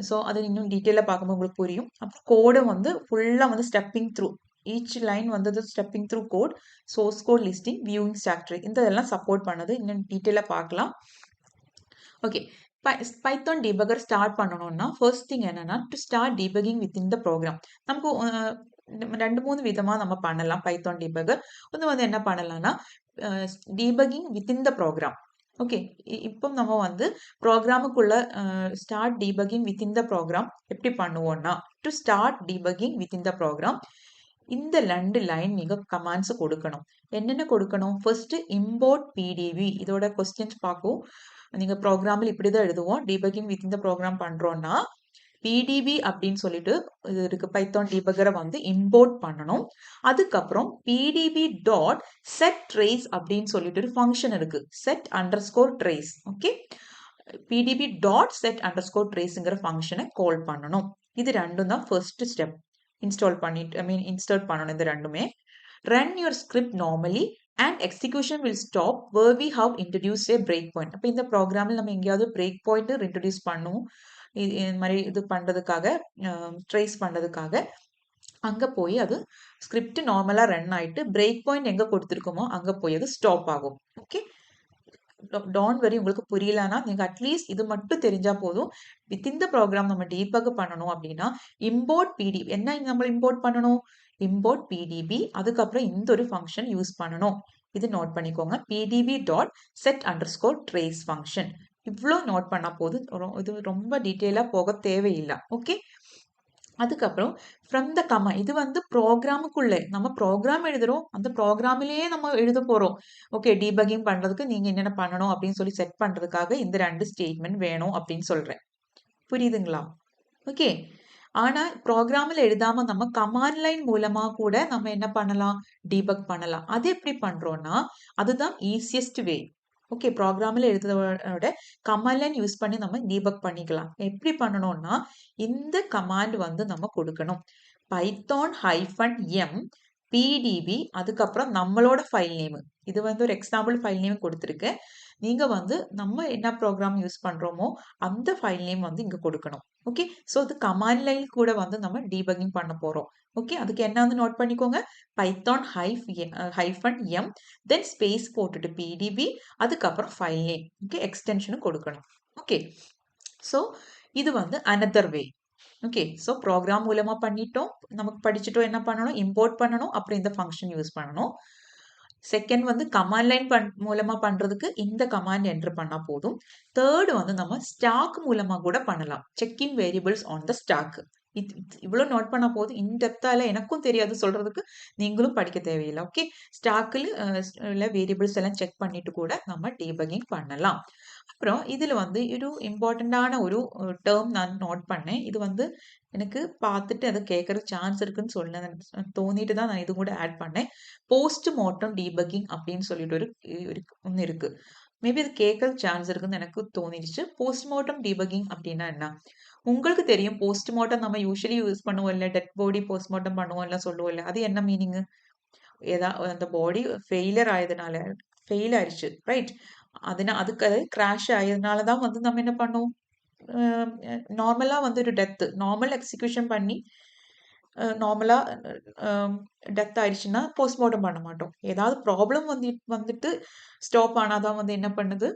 ஸோ அது இன்னும் டீட்டெயிலாக பார்க்கும்போது உங்களுக்கு புரியும். அப்புறம் கோடை வந்து ஃபுல்லாக வந்து ஸ்டெப்பிங் த்ரூ ஈச் லைன் வந்து stepping through code, source code listing, viewing stack tree, இந்த இதெல்லாம் சப்போர்ட் பண்ணுது. இன்னும் டீட்டெயிலாக பார்க்கலாம். ஓகே, பைத்தான் டீபக்கர் ஸ்டார்ட் பண்ணணும்னா ஃபர்ஸ்ட் திங் என்னன்னா to start debugging within the program. நமக்கு 2-3 விதமாக நம்ம பண்ணலாம் பைத்தான் டீபக்கர். ஒன்று வந்து என்ன பண்ணலாம்னா debugging within the program. Okay, இப்போ நம்ம வந்து ப்ரோக்ராமுக்குள்ள start debugging within the program எப்படி பண்ணுவோம்னா to start debugging within the program இந்த 2 லைன் நீங்க கமாண்ட்ஸ் கொடுக்கணும். என்னென்ன கொடுக்கணும்? First import PDB. இதோட கொஸ்டின்ஸ் பார்க்கும். நீங்க ப்ரோக்ராமில் இப்படிதான் எழுதுவோம். டீபக்கிங் வித்தின் த ப்ரோக்ராம் பண்றோம்னா பிடிபி அப்படின்னு சொல்லிட்டு இது இருக்கு, பைத்தான் டீபக்கரை வந்து இம்போர்ட் பண்ணணும். அதுக்கப்புறம் பிடிபி டாட் செட் ட்ரேஸ் அப்படின்னு சொல்லிட்டு ஒரு ஃபங்க்ஷன் இருக்கு, set underscore trace. Okay, PDB dot set underscore ட்ரேஸ்ங்கிற ஃபங்க்ஷனை கால் பண்ணணும். இது ரெண்டும் தான் ஃபர்ஸ்ட் ஸ்டெப். இன்ஸ்டால் பண்ணணும் இந்த ரெண்டுமே. Run your script normally and execution will stop where we have introduced a break point. அப்போ இந்த ப்ரோக்ராமில் நம்ம எங்கேயாவது பிரேக் பாயிண்ட் இன்ட்ரடியூஸ் பண்ணுவோம். இந்த மாதிரி இது பண்ணுறதுக்காக, ட்ரேஸ் பண்ணுறதுக்காக அங்கே போய் அது ஸ்கிரிப்ட் நார்மலாக ரன் ஆகிட்டு பிரேக் பாயிண்ட் எங்கே கொடுத்துருக்கோமோ அங்கே போய் அது ஸ்டாப் ஆகும். ஓகே, டோன்ட் வரி, உங்களுக்கு புரியலன்னா நீங்கள் அட்லீஸ்ட் இது மட்டும் தெரிஞ்சால் போதும். வித்தின் த ப்ரோக்ராம் நம்ம டீபக் பண்ணணும் அப்படின்னா இம்போர்ட் பிடிபி. என்ன நம்ம இம்போர்ட் பண்ணணும்? Import PDB. அதுக்கப்புறம் இந்த ஒரு ஃபங்க்ஷன் யூஸ் பண்ணணும். இது நோட் பண்ணிக்கோங்க, PDB dot set underscore trace function. இவ்வளோ நோட் பண்ணால் போதும், இது ரொம்ப டீட்டெயிலாக போக தேவையில்லை. ஓகே, அதுக்கப்புறம் ஃப்ரம் த கமாண்ட், இது வந்து ப்ரோக்ராமுக்குள்ளே நம்ம ப்ரோக்ராம் எழுதுறோம், அந்த ப்ரோக்ராமிலேயே நம்ம எழுத போகிறோம். ஓகே, டீபக்கிங் பண்ணுறதுக்கு நீங்கள் என்னென்ன பண்ணணும் அப்படின்னு சொல்லி செட் பண்ணுறதுக்காக இந்த 2 ஸ்டேட்மெண்ட் வேணும் அப்படின்னு சொல்கிறேன். புரியுதுங்களா? ஓகே, ஆனா ப்ரோக்ராம்ல எழுதாம நம்ம கமாண்ட் லைன் மூலமா கூட நம்ம என்ன பண்ணலாம், டீபக் பண்ணலாம். அது எப்படி பண்றோம்னா, அதுதான் ஈஸியஸ்ட் வே. ஓகே, ப்ரோக்ராம்ல எழுதுறத விட கமாண்ட் லைன் யூஸ் பண்ணி நம்ம டீபக் பண்ணிக்கலாம். எப்படி பண்ணணும்னா, இந்த கமாண்ட் வந்து நம்ம கொடுக்கணும். பைத்தான் -m pdb அதுக்கப்புறம் நம்மளோட ஃபைல் நேம். இது வந்து ஒரு எக்ஸாம்பிள் ஃபைல் நேம் கொடுத்துருக்கேன். நீங்க வந்து நம்ம என்ன ப்ரோக்ராம் யூஸ் பண்றோமோ அந்த ஃபைல் நேம் வந்து இங்க கொடுக்கணும். ஓகே, ஸோ இது கமாண்ட் லைன் கூட வந்து நம்ம டீபக்கிங் பண்ண போறோம். ஓகே, அதுக்கு என்னன்னு நோட் பண்ணிக்கோங்க. பைத்தான் -m தென் ஸ்பேஸ் போட்டுட்டு pdb அதுக்கப்புறம் ஃபைல் நேம். ஓகே, எக்ஸ்டென்ஷனும் கொடுக்கணும். ஓகே, ஸோ இது வந்து another way. Okay, so program மூலமா பண்ணிட்டோம், நமக்கு படிச்சுட்டோம், என்ன பண்ணணும், இம்போர்ட் பண்ணணும், அப்புறம் இந்த ஃபங்க்ஷன் யூஸ் பண்ணணும். செகண்ட் வந்து கமாண்ட் லைன் மூலமா பண்றதுக்கு இந்த கமாண்ட் என்டர் பண்ணா போதும். தேர்ட் வந்து நம்ம ஸ்டாக் மூலமா கூட பண்ணலாம். Checking variables on the stack. இவ்வளோ நோட் பண்ணா போதும். இன் டெப்த்தால எனக்கும் தெரியாது சொல்றதுக்கு, நீங்களும் படிக்க தேவையில்லை. ஓகே, ஸ்டாக்கில் வேரியபிள்ஸ் எல்லாம் செக் பண்ணிட்டு கூட நம்ம டீபக்கிங் பண்ணலாம். அப்புறம் இதுல வந்து ஒரு இம்பார்ட்டண்டான ஒரு டேர்ம் நான் நோட் பண்ணேன். இது வந்து எனக்கு பார்த்துட்டு அதை கேட்கறதுக்கு சான்ஸ் இருக்குன்னு தோணிட்டு தான் நான் இது கூட ஆட் பண்ணேன். போஸ்ட் மார்ட்டம் டீபக்கிங் அப்படின்னு சொல்லிட்டு ஒன்று இருக்கு. மேபி அது கேட்கறதுக்கு சான்ஸ் இருக்குன்னு எனக்கு தோணிடுச்சு. போஸ்ட் மார்ட்டம் டீபக்கிங் அப்படின்னா என்ன? உங்களுக்கு தெரியும், போஸ்ட் மார்ட்டம் நம்ம யூஸ்வலி யூஸ் பண்ணுவோம் இல்லை, டெட் பாடி போஸ்ட் மார்ட்டம் பண்ணுவோம் இல்லை சொல்லுவோம் இல்லை, அது என்ன மீனிங்? அந்த பாடி ஃபெயிலியர் ஆயதுனால ஃபெயில் ஆயிடுச்சு, ரைட்? அதுக்கு கிராஷ் ஆயதுனால தான் வந்து நம்ம என்ன பண்ணோம், நார்மலா வந்து ஒரு டெத் நார்மல் எக்ஸிக்யூஷன் பண்ணி நார்மலா டெத் ஆயிடுச்சுன்னா போஸ்ட்மார்ட்டம் பண்ண மாட்டோம். ஏதாவது ப்ராப்ளம் வந்துட்டு ஸ்டாப் ஆனாதான் வந்து என்ன பண்ணுது,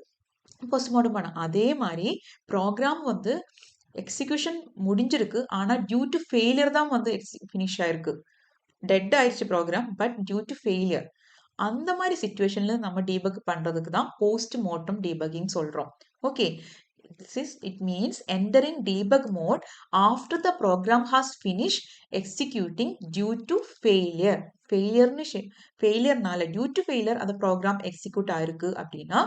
போஸ்ட்மார்ட்டம் பண்ண. அதே மாதிரி ப்ரோக்ராம் வந்து எக்ஸிக்யூஷன் முடிஞ்சிருக்கு, ஆனா டியூ டு ஃபெயிலியர் தான் வந்து ஃபினிஷ் ஆயிருக்கு. டெட் ஆயிடுச்சு program, but due to failure. அந்த மாதிரி சிச்சுவேஷன்ல நம்ம டீபக் பண்றதுக்கு தான் போஸ்ட் மார்ட்டம் டீபக்கிங் சொல்றோம். Okay, it means entering debug mode after the program has finished executing due to failure. ஃபெயிலியர்னால டியூ டு ஃபெயிலியர் அந்த ப்ரோக்ராம் எக்ஸிக்யூட் ஆயிருக்கு அப்படின்னா,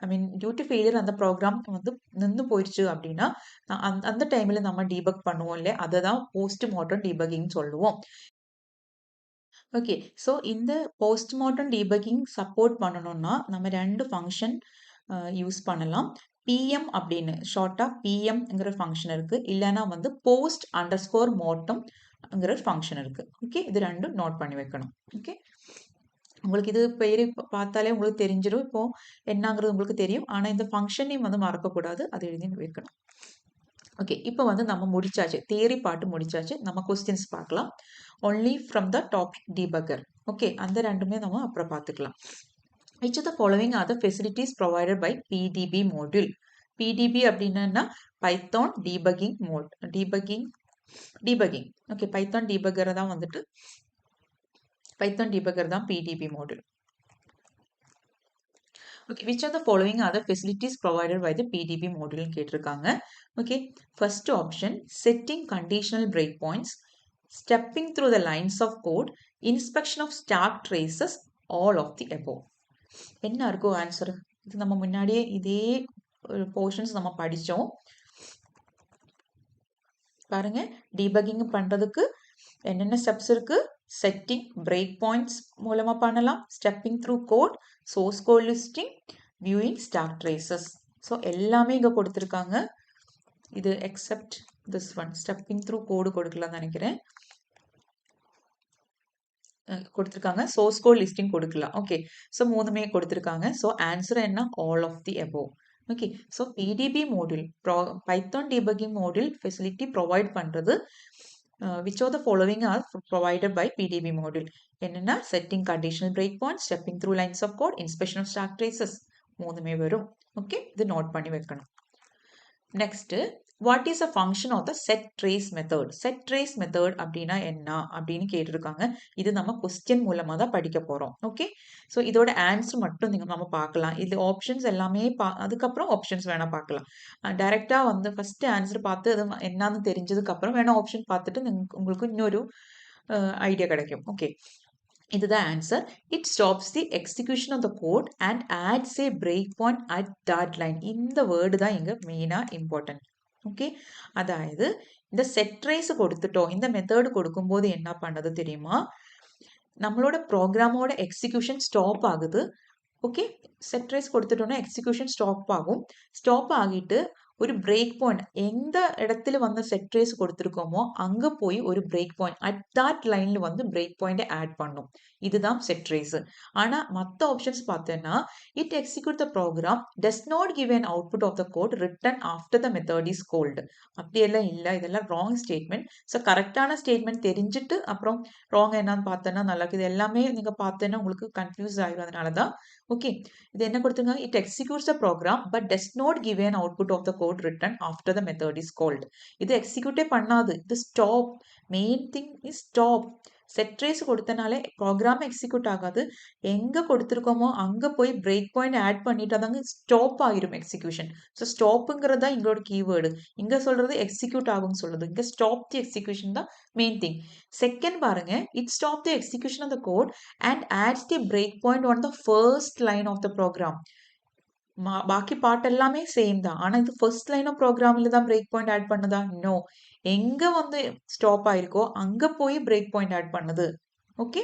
I mean due to failure அந்த ப்ரோக்ராம் வந்து நின்று போயிடுச்சு அப்படின்னா, அந்த டைம்ல நம்ம டீபக் பண்ணுவோம் இல்லையா, அதை தான் போஸ்ட் மார்ட்டம் டீபக்கிங் சொல்லுவோம். ஓகே, ஸோ இந்த போஸ்ட் மார்ட்டம் டீபக்கிங் சப்போர்ட் பண்ணணும்னா நம்ம ரெண்டு ஃபங்க்ஷன் யூஸ் பண்ணலாம். பிஎம் அப்படின்னு ஷார்ட்டா பிஎம்ங்கிற ஃபங்க்ஷன் இருக்கு, இல்லைன்னா வந்து போஸ்ட் அண்டர்ஸ்கோர் மார்ட்டம்ங்கிற ஃபங்க்ஷன் இருக்கு. ஓகே, இது ரெண்டும் நோட் பண்ணி வைக்கணும். ஓகே, உங்களுக்கு இது பெயரை பார்த்தாலே உங்களுக்கு தெரிஞ்சிடும் இப்போ என்னங்கிறது உங்களுக்கு தெரியும். ஆனா இந்த ஃபங்க்ஷனையும் வந்து மறக்கக்கூடாது, அது எழுதி வைக்கணும். ஓகே, இப்போ வந்து நம்ம முடிச்சாச்சு, தியரி பாட்டு முடிச்சாச்சு. நம்ம கொஸ்டின்ஸ் பார்க்கலாம். Only from the topic debugger. Okay, அந்த ரெண்டுமே நம்ம அப்புறம் பார்த்துக்கலாம். Which of the following are the facilities provided by PDB module? PDB அப்படின்னா Python debugging mode. Debugging. Okay, Python debugger தான் வந்துட்டு Python debugger தான் PDB module. Okay, which of the following are the facilities provided by the PDB module கேட்டிருக்காங்க. Okay, first option, setting conditional breakpoints, stepping through the lines of code, inspection of stack traces, all of the above. என்ன இருக்கும் ஆன்சர்? இது நம்ம முன்னாடியே இதே போர்ஷன்ஸ் நம்ம படிச்சோம். பாருங்க, டீபக்கிங் பண்றதுக்கு என்னென்ன ஸ்டெப்ஸ் இருக்கு? செட்டிங், பிரேக் பாயிண்ட்ஸ் மூலமா பண்ணலாம், stepping through code, source code listing, viewing stack traces. So எல்லாமே இங்க கொடுத்துருக்காங்க. இது except this one, stepping through code கொடுக்கலாம்னு நினைக்கிறேன். கொடுத்துருக்காங்க, சோர்ஸ் கோட் லிஸ்டிங் கொடுக்கலாம். ஓகே, ஸோ மூணுமே கொடுத்துருக்காங்க. ஸோ ஆன்சர் என்ன? All of the above. Okay, so PDB module, Python debugging module facility provide பண்ணுறது which of the following are provided by PDB module? என்னன்னா setting conditional breakpoints, stepping through lines of code, inspection of stack traces. மூணுமே வரும். ஓகே, இது நோட் பண்ணி வைக்கணும். Next, what is a function of the set trace method? set trace method அப்படின்னா என்ன அப்படின்னு கேட்டிருக்காங்க. இது நம்ம கொஸ்டின் மூலமா தான் படிக்க போறோம். ஓகே, ஸோ இதோட ஆன்சர் மட்டும் நம்ம பார்க்கலாம். இது ஆப்ஷன்ஸ் எல்லாமே அதுக்கப்புறம் ஆப்ஷன்ஸ் வேணா பார்க்கலாம். டைரக்டா வந்து ஃபர்ஸ்ட் ஆன்சர் பார்த்து அது என்னன்னு தெரிஞ்சதுக்கு அப்புறம் வேணா ஆப்ஷன் பார்த்துட்டு உங்களுக்கு இன்னொரு ஐடியா கிடைக்கும். ஓகே, இதுதான் answer. It stops the execution of the code and adds a break point at that line. இந்த வேர்டு தான் இங்க மெயினா இம்பார்ட்டன்ட். ஓகே, அதாவது இந்த செட் ரேஸ் கொடுத்துட்டோம். இந்த மெத்தட் கொடுக்கும்போது என்ன பண்ணது தெரியுமா? நம்மளோட ப்ரோக்ராமோட எக்ஸிக்யூஷன் ஸ்டாப் ஆகுது. ஓகே, செட் ரேஸ் கொடுத்துட்டோம்னா எக்ஸிக்யூஷன் ஸ்டாப் ஆகும். ஸ்டாப் ஆகிட்டு ஒரு பிரேக் பாயிண்ட் எந்த இடத்துல வந்து செட் ரேஸ் கொடுத்துருக்கோமோ அங்க போய் ஒரு பிரேக் பாயிண்ட் அட் தட் லைன்ல வந்து பிரேக் பாயிண்ட் ஆட் பண்ணும். இதுதான் செட் ரேஸ். ஆனா மற்ற ஆப்ஷன்ஸ் பார்த்தேன்னா it execute the program does not give an output of the code written after the method is called. அப்படியெல்லாம் இல்லை, இதெல்லாம் ராங் ஸ்டேட்மெண்ட். ஸோ கரெக்டான ஸ்டேட்மெண்ட் தெரிஞ்சுட்டு அப்புறம் ராங் என்னன்னு பார்த்தேன்னா நல்லா இருக்கு. இது எல்லாமே நீங்க பார்த்தேன்னா உங்களுக்கு கன்ஃபியூஸ் ஆயிடும். அதனால தான் ஓகே, இது என்ன கொடுத்துங்க? It executes the program but does not give an output of the code written after the method is called. இது எக்ஸிக்யூட்டே பண்ணாது. இது stop. Main thing is stop. Set trace கொடுத்தனாலே ப்ரோக்ராம் எக்ஸிக்யூட் ஆகாது. எங்க கொடுத்துருக்கோமோ அங்க போய் பிரேக் பாயிண்ட் ஆட் பண்ணிட்டு அதாங்க ஸ்டாப் ஆகிரும் எக்ஸிக்யூஷன். ஸோ ஸ்டாப்புங்கிறது தான் எங்களோட கீவேர்டு. இங்க சொல்றது எக்ஸிக்யூட் ஆகும்னு சொல்லுது. இங்க ஸ்டாப் தி எக்ஸிக்யூஷன் தான் மெயின் திங். செகண்ட் பாருங்க, it stop the execution of the code and adds the breakpoint on the first line of the program. பாக்கி பார்ட் எல்லாமே சேம் தான். ஆனா இது ஃபர்ஸ்ட் லைன் ஆஃப் ப்ரோக்ராம்ல தான் பிரேக் பாயிண்ட் ஆட் பண்ணுதா? நோ. எங்க வந்து ஸ்டாப் ஆயிருக்கோ அங்க போய் பிரேக் பாயிண்ட் ஆட் பண்ணுது. ஓகே,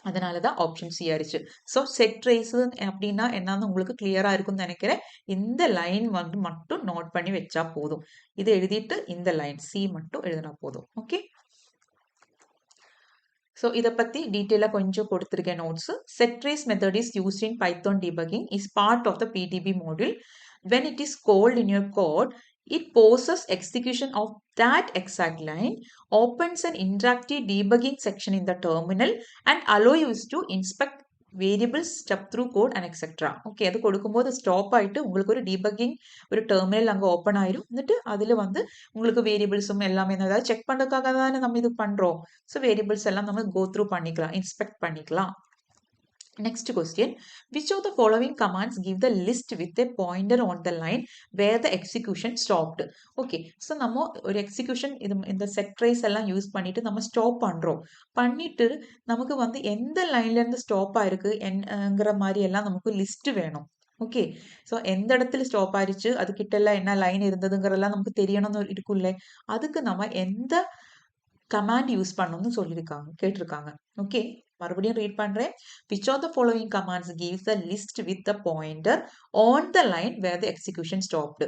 அதனால தான் ஆப்ஷன் சி ஆயிடுச்சு. ஸோ செட் ரேஸ் அப்படின்னா என்னன்னு உங்களுக்கு கிளியரா இருக்கும்னு நினைக்கிறேன். இந்த லைன் வந்து மட்டும் நோட் பண்ணி வச்சா போதும். இது எழுதிட்டு இந்த லைன் சி மட்டும் எழுதினா போதும். ஓகே, ஸோ இதை பற்றி டீட்டெயிலாக கொஞ்சம் கொடுத்துருக்கேன் notes. Set race method is used in Python debugging is part of the PDB module. When it is called in your code, it pauses execution of that exact line, opens an interactive debugging section in the terminal and allows you to inspect variables, step through code and etcetera. Okay, அது கொடுக்கும்போது ஸ்டாப் ஆகிட்டு உங்களுக்கு ஒரு டீபக்கிங் ஒரு டெர்மினல் அங்கே ஓப்பன் ஆயிரும். வந்துட்டு அதில் வந்து உங்களுக்கு வேரியபிள்ஸும் எல்லாமே ஏதாவது செக் பண்ணுறதுக்காக தானே நம்ம இது பண்ணுறோம். ஸோ வேரியபிள்ஸ் எல்லாம் நம்ம கோ த்ரூ பண்ணிக்கலாம், இன்ஸ்பெக்ட் பண்ணிக்கலாம். Next question, which of the following commands give the list with a pointer on the line where the execution stopped? Okay, so நம்ம ஒரு execution இந்த set trace எல்லாம் யூஸ் பண்ணிட்டு நம்ம ஸ்டாப் பண்றோம். பண்ணிட்டு நமக்கு வந்து எந்த லைன்ல இருந்து ஸ்டாப் ஆயிருக்கு என்கிற மாதிரி எல்லாம் நமக்கு லிஸ்ட் வேணும். ஓகே, ஸோ எந்த இடத்துல ஸ்டாப் ஆயிடுச்சு, அது கிட்ட எல்லாம் என்ன லைன் இருந்ததுங்கிறதெல்லாம் நமக்கு தெரியணும்னு இருக்குல்ல. அதுக்கு நம்ம எந்த கமாண்ட் யூஸ் பண்ணணும்னு சொல்லியிருக்காங்க, கேட்டிருக்காங்க. ஓகே, மறுபடியும் ரீட் பண்றேன். which of the following commands gives the list with the pointer on the line where the execution stopped?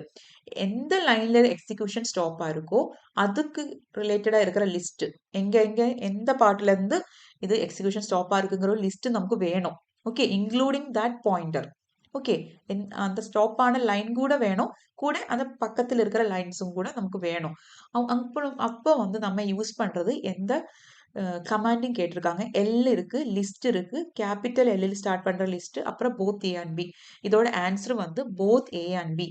எந்த லைன்ல எக்ஸிக்யூஷன் ஸ்டாப் ஆயிருக்கோ அதுக்கு ரிலேட்டடா இருக்கிற லிஸ்ட் எங்க எங்க எந்த பார்ட்ல இருந்து இது எக்ஸிக்யூஷன் ஸ்டாப் ஆயிருக்குங்கிற லிஸ்ட் நமக்கு வேணும். Okay, including that pointer. Okay, அந்த ஸ்டாப் ஆன லைன் கூட வேணும், கூட அந்த பக்கத்தில் இருக்கிற லைன்ஸும் கூட நமக்கு வேணும். அப்போ வந்து நம்ம யூஸ் பண்றது எந்த கமாண்டிங் கேட்டிருக்காங்க. எல் இருக்கு, லிஸ்ட் இருக்கு, கேபிட்டல் எல்லில் ஸ்டார்ட் பண்ற லிஸ்ட், அப்புறம் போத் ஏ அண்ட் பி. இதோட ஆன்சர் வந்து போத் ஏ அண்ட் பி.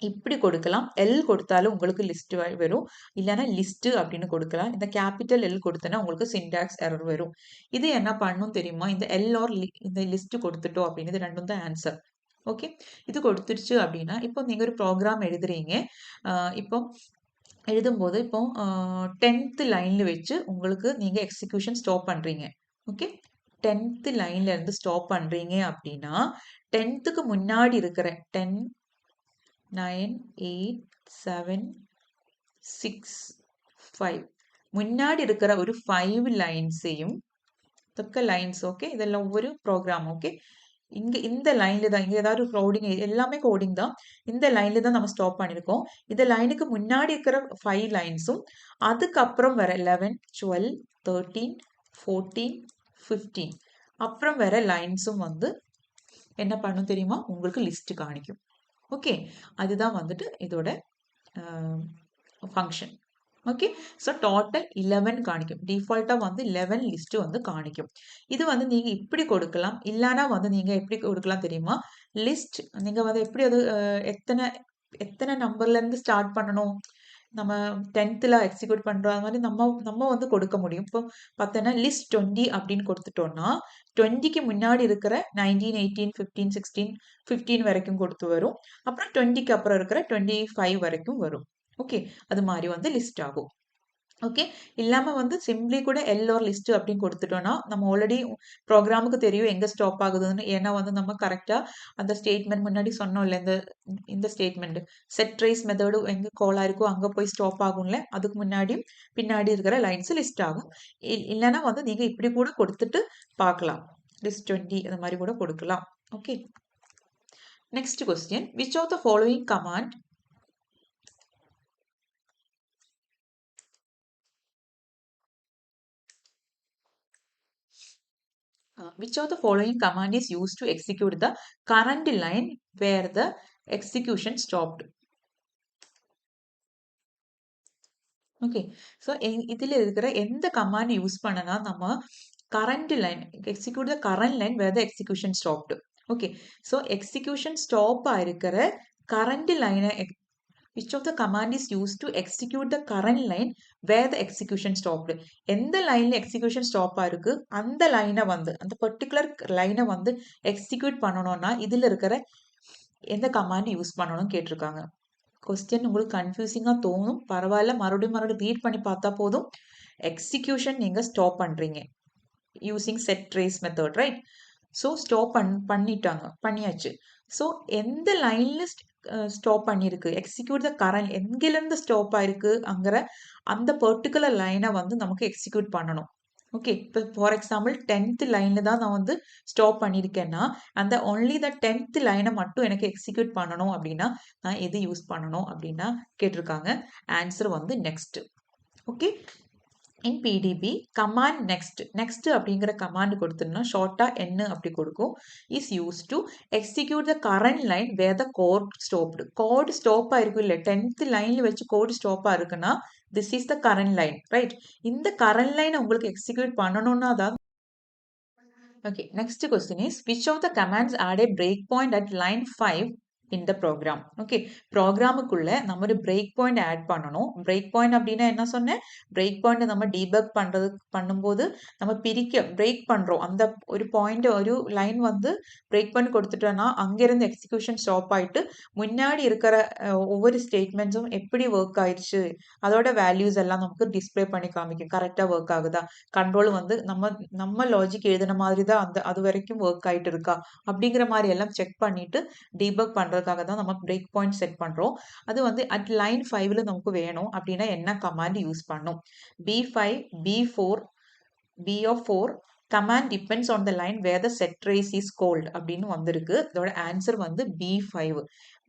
இப்படி கொடுக்கலாம். எல் கொடுத்தாலும் உங்களுக்கு லிஸ்ட் வரும், இல்லைன்னா லிஸ்ட் அப்படின்னு கொடுக்கலாம். இந்த கேபிட்டல் எல் கொடுத்தனா உங்களுக்கு சின்டாக்ஸ் எரர் வரும். இது என்ன பண்ணும் தெரியுமா? இந்த எல் ஆர் இந்த லிஸ்ட் கொடுத்துட்டோம் அப்படின்னு இது ரெண்டும் தான் ஆன்சர். ஓகே, இது கொடுத்துருச்சு அப்படின்னா இப்போ நீங்க ஒரு ப்ரோக்ராம் எழுதுறீங்க. இப்போ எழுதும்போது இப்போ 10th லைன்ல வச்சு உங்களுக்கு நீங்க எக்ஸிக்யூஷன் ஸ்டாப் பண்றீங்க. ஓகே, 10th லைன்ல இருந்து ஸ்டாப் பண்றீங்க அப்படின்னா 10க்கு முன்னாடி இருக்கிற 10, 9, 8, 7, 6, 5 முன்னாடி இருக்கிற ஒரு 5 லைன்ஸையும் லைன்ஸ். ஓகே, இதெல்லாம் ஒவ்வொரு ப்ரோக்ராம். ஓகே, இங்க இந்த லைன்ல தான், இங்க ஏதாவது கோடிங், எல்லாமே கோடிங் தான். இந்த லைன்ல தான் நம்ம ஸ்டாப் பண்ணிருக்கோம். இந்த லைனுக்கு முன்னாடி இருக்கிற 5 லைன்ஸும் அதுக்கப்புறம் வர 11, 12, 13, 14, 15 அப்புறம் வர லைன்ஸும் வந்து என்ன பண்ணும் தெரியுமா? உங்களுக்கு லிஸ்ட் காணிக்கும். ஓகே, அதுதான் வந்துட்டு இதோட ஃபங்க்ஷன். Okay, so total 11 காணிக்கும். டிஃபால்ட்டாக வந்து 11 லிஸ்ட் வந்து காணிக்கும். இது வந்து நீங்க இப்படி கொடுக்கலாம், இல்லைன்னா வந்து நீங்க எப்படி கொடுக்கலாம் தெரியுமா? லிஸ்ட் நீங்க வந்து எப்படி அது எத்தனை எத்தனை நம்பர்ல இருந்து ஸ்டார்ட் பண்ணணும், நம்ம 10th எக்ஸிக்யூட் பண்ற மாதிரி நம்ம வந்து கொடுக்க முடியும். இப்போ பார்த்தோன்னா லிஸ்ட் 20 அப்படின்னு கொடுத்துட்டோம்னா 20க்கு முன்னாடி இருக்கிற 19, 18, 15, 16, 15 வரைக்கும் கொடுத்து வரும். அப்புறம் 20க்கு அப்புறம் இருக்கிற 25 வரைக்கும் வரும். ஓகே, அது மாதிரி வந்து லிஸ்ட் ஆகும். ஓகே. இல்லாம வந்து சிம்ப்ளி கூட எல் ஆர் லிஸ்ட் அப்படின்னு கொடுத்துட்டோம்னா, நம்ம ஆல்ரெடி ப்ரோகிராமுக்கு தெரியும் எங்க ஸ்டாப் ஆகுதுன்னு. ஏன்னா வந்து நம்ம கரெக்ட்டா அந்த ஸ்டேட்மெண்ட் முன்னாடி சொன்னோம்ல, இந்த ஸ்டேட்மெண்ட் செட் ட்ரேஸ் மெத்தடு எங்க கால் ஆயிருக்கோ அங்க போய் ஸ்டாப் ஆகும்ல. அதுக்கு முன்னாடியும் பின்னாடி இருக்கிற லைன்ஸ் லிஸ்ட் ஆகும். இல்லன்னா வந்து நீங்க இப்படி கூட கொடுத்துட்டு பார்க்கலாம். லிஸ்ட் 20 அந்த மாதிரி கூட கொடுக்கலாம். Okay. Next question, which of the following command which of the following command is used to execute the current line where the execution stopped? Okay. So இதில் இருக்கிற எந்த கமாண்ட் யூஸ் பண்ணனா நம்ம current line execute the current line where the execution stopped. Okay. So execution ஸ்டாப்பாக இருக்கிற கரண்ட் லைனை which of the command is used to execute the current line where the execution stopped? எந்த லைன்ல எக்ஸிக்யூஷன் ஸ்டாப்பா இருக்கு அந்த லைனை வந்து அந்த பர்டிகுலர் லைனை வந்து எக்ஸிக்யூட் பண்ணணும்னா இதுல இருக்கிற எந்த கமாண்ட் யூஸ் பண்ணணும் கேட்டிருக்காங்க. கொஸ்டின் உங்களுக்கு கன்ஃபியூசிங்கா தோணும், பரவாயில்ல, மறுபடியும் ரீட் பண்ணி பார்த்தா போதும். எக்ஸிக்யூஷன் நீங்க ஸ்டாப் பண்றீங்க using set trace method, right? So stop பண்ணியாச்சு. ஸோ எந்த லைன்ல ஸ்டாப் பண்ணியிருக்கு, எக்ஸிக்யூட் த கரண்ட் எங்கிலிருந்து ஸ்டாப் ஆயிருக்கு அங்கிற அந்த பர்டிகுலர் லைனை வந்து நமக்கு எக்ஸிக்யூட் பண்ணணும். ஓகே. இப்போ ஃபார் எக்ஸாம்பிள் 10th லைன்ல தான் நான் வந்து ஸ்டாப் பண்ணியிருக்கேன்னா அந்த ஒன்லி த 10th லைனை மட்டும் எனக்கு எக்ஸிக்யூட் பண்ணணும் அப்படின்னா நான் எது யூஸ் பண்ணணும் அப்படின்னா கேட்டிருக்காங்க. ஆன்சர் வந்து next. Okay. In PDB command next அப்படிங்கிற கமாண்ட் கொடுத்தோம்னா ஷார்ட்டா என்ன அப்படி கொடுக்கும். Is use to execute the current line where the code stopped. Code ஸ்டாப்பா இருக்கும் இல்லை 10th லைன்ல வச்சு கோட் ஸ்டாப்பா இருக்குன்னா this is the current line, right? இந்த கரண்ட் லைன் உங்களுக்கு எக்ஸிக்யூட் பண்ணணும்னா தான். Okay. Next question is which of the commands add a break point at line 5 in the program? Okay. ப்ரோக்ராமுக்குள்ள நம்ம ஒரு பிரேக் பாயிண்ட் ஆட் பண்ணணும். பிரேக் பாயிண்ட் அப்படின்னா என்ன சொன்னேன், பிரேக் பாயிண்ட் நம்ம டீபக் பண்ணும்போது நம்ம பிரேக் பண்றோம். அந்த ஒரு பாயிண்ட் ஒரு லைன் வந்து பிரேக் பண்ணி கொடுத்துட்டோம்னா அங்கிருந்து எக்ஸிக்யூஷன் ஸ்டாப் ஆயிட்டு முன்னாடி இருக்கிற ஒவ்வொரு ஸ்டேட்மெண்ட்ஸும் எப்படி ஒர்க் ஆயிடுச்சு அதோட வேல்யூஸ் எல்லாம் நமக்கு டிஸ்பிளே பண்ணி காமிக்கும். கரெக்டா ஒர்க் ஆகுதா, கண்ட்ரோல் வந்து நம்ம லாஜிக் எழுதின மாதிரி தான் அது வரைக்கும் ஒர்க் ஆயிட்டு இருக்கா அப்படிங்கிற மாதிரி எல்லாம் செக் பண்ணிட்டு டீபக் பண்றதுக்காக தான் நம்ம பிரேக் பாயிண்ட் செட் பண்றோம். அது வந்து அட் லைன் 5ல நமக்கு வேணும் அப்படின்னா என்ன கமாண்ட் யூஸ் பண்ணும்? B5, B4, B of 4 command depends on the line where the set trace is called அப்படின்னு வந்திருக்கு. இதோட ஆன்சர் வந்து B5.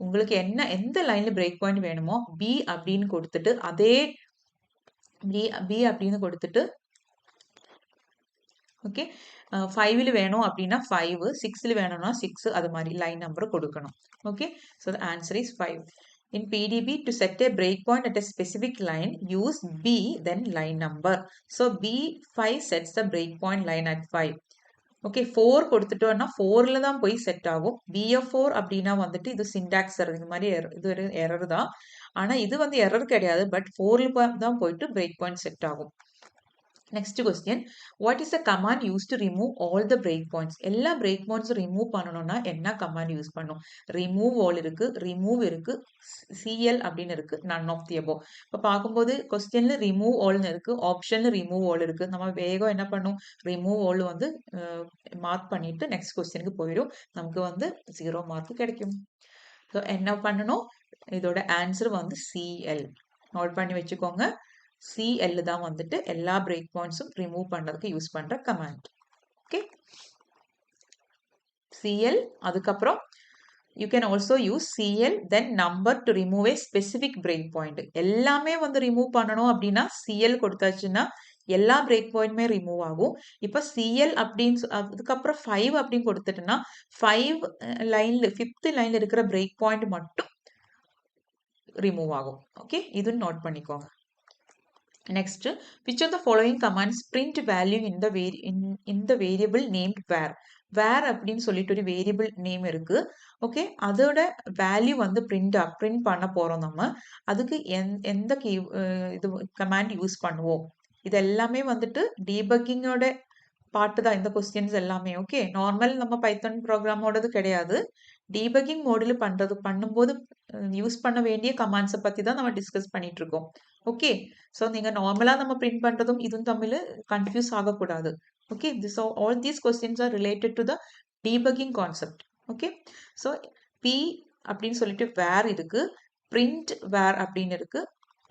உங்களுக்கு எந்த லைன்ல பிரேக் பாயிண்ட் வேணுமோ B அப்படின்னு கொடுத்துட்டு அதே B அப்படின்னு கொடுத்துட்டு ஓகே 5ல வேணும் அப்படின்னா 5, 6ல வேணும்னா 6 அது மாதிரி லைன் நம்பர் கொடுக்கணும். Okay. So the answer is 5. In PDB, to set a breakpoint at a specific line, use B, then line number. So B5 sets the breakpoint line at 5. Okay. 4 கொடுத்துட்டோம்னா 4ல தான் போய் செட் ஆகும். BF4 அப்படின்னா வந்துட்டு இது சிண்டாக்ஸ் எரர், இந்த மாதிரி இது ஒரு எரர் தான். ஆனா இது வந்து எரர் கிடையாது, பட் 4ல தான் போயிட்டு பிரேக் பாயிண்ட் செட் ஆகும். Next question, what is a command use to remove all the break points? எல்லா பிரேக் பாயிண்ட்ஸும் ரிமூவ் பண்ணணும்னா என்ன கமாண்ட் யூஸ் பண்ணும்? ரிமூவ் ஆல் இருக்கு, ரிமூவ் இருக்கு, சிஎல் அப்படின்னு இருக்கு, நன் ஆஃப் தி அபோவ். இப்போ பார்க்கும்போது கொஸ்டின்ல ரிமூவ் ஆல்னு இருக்கு, ஆப்ஷன்ல ரிமூவ் ஆல் இருக்கு. நம்ம வேகம் என்ன பண்ணும், ரிமூவ் ஆல் வந்து மார்க் பண்ணிட்டு நெக்ஸ்ட் கொஸ்டினுக்கு போயிடும், நமக்கு வந்து 0 மார்க் கிடைக்கும். ஸோ என்ன பண்ணணும், இதோட ஆன்சர் வந்து சிஎல். நோட் பண்ணி வச்சுக்கோங்க. CL தான் வந்துட்டு எல்லா பிரேக் பாயிண்ட்ஸும் ரிமூவ் பண்றதுக்கு யூஸ் பண்ற கமாண்ட். ஓகே. CL, அதுக்கப்புறம் you can also use CL then number to remove a specific break point. எல்லாமே வந்து ரிமூவ் பண்ணணும் அப்படின்னா CL கொடுத்தாச்சுன்னா எல்லா பிரேக் பாயிண்ட்மே ரிமூவ் ஆகும். இப்போ CL அப்படின்னு அதுக்கப்புறம் 5 அப்படின்னு கொடுத்துட்டுன்னா 5 லைன்ல 5th லைன்ல இருக்கிற பிரேக் பாயிண்ட் மட்டும் ரிமூவ் ஆகும். ஓகே. இது நோட் பண்ணிக்கோங்க. Next, which of the following commands print value in the variable named var? var அப்படின்னு சொல்லிட்டு ஒரு வேரியபிள் நேம் இருக்கு. ஓகே. அதோட வேல்யூ வந்து பிரிண்ட் பண்ண போறோம் நம்ம. அதுக்கு எந்த இது கமாண்ட் யூஸ் பண்ணுவோம்? இது எல்லாமே வந்துட்டு டீபக்கிங்கோட பார்ட் தான் இந்த கொஸ்டின்ஸ் எல்லாமே. ஓகே. நார்மல் நம்ம பைத்தன் ப்ரோக்ராமோடது கிடையாது. டீபக்கிங் மோடில் பண்ணும்போது யூஸ் பண்ண வேண்டிய கமாண்ட்ஸை பத்தி தான் நம்ம டிஸ்கஸ் பண்ணிட்டு இருக்கோம். ஓகே. ஸோ நீங்க நார்மலா நம்ம பிரிண்ட் பண்றதும் இதுவும் தமிழ் கன்ஃபியூஸ் ஆகக்கூடாது. Okay. This all these questions are related to the debugging concept. Okay. So P அப்படின்னு சொல்லிட்டு வேர் இருக்கு, பிரிண்ட் வேர் அப்படின்னு இருக்கு,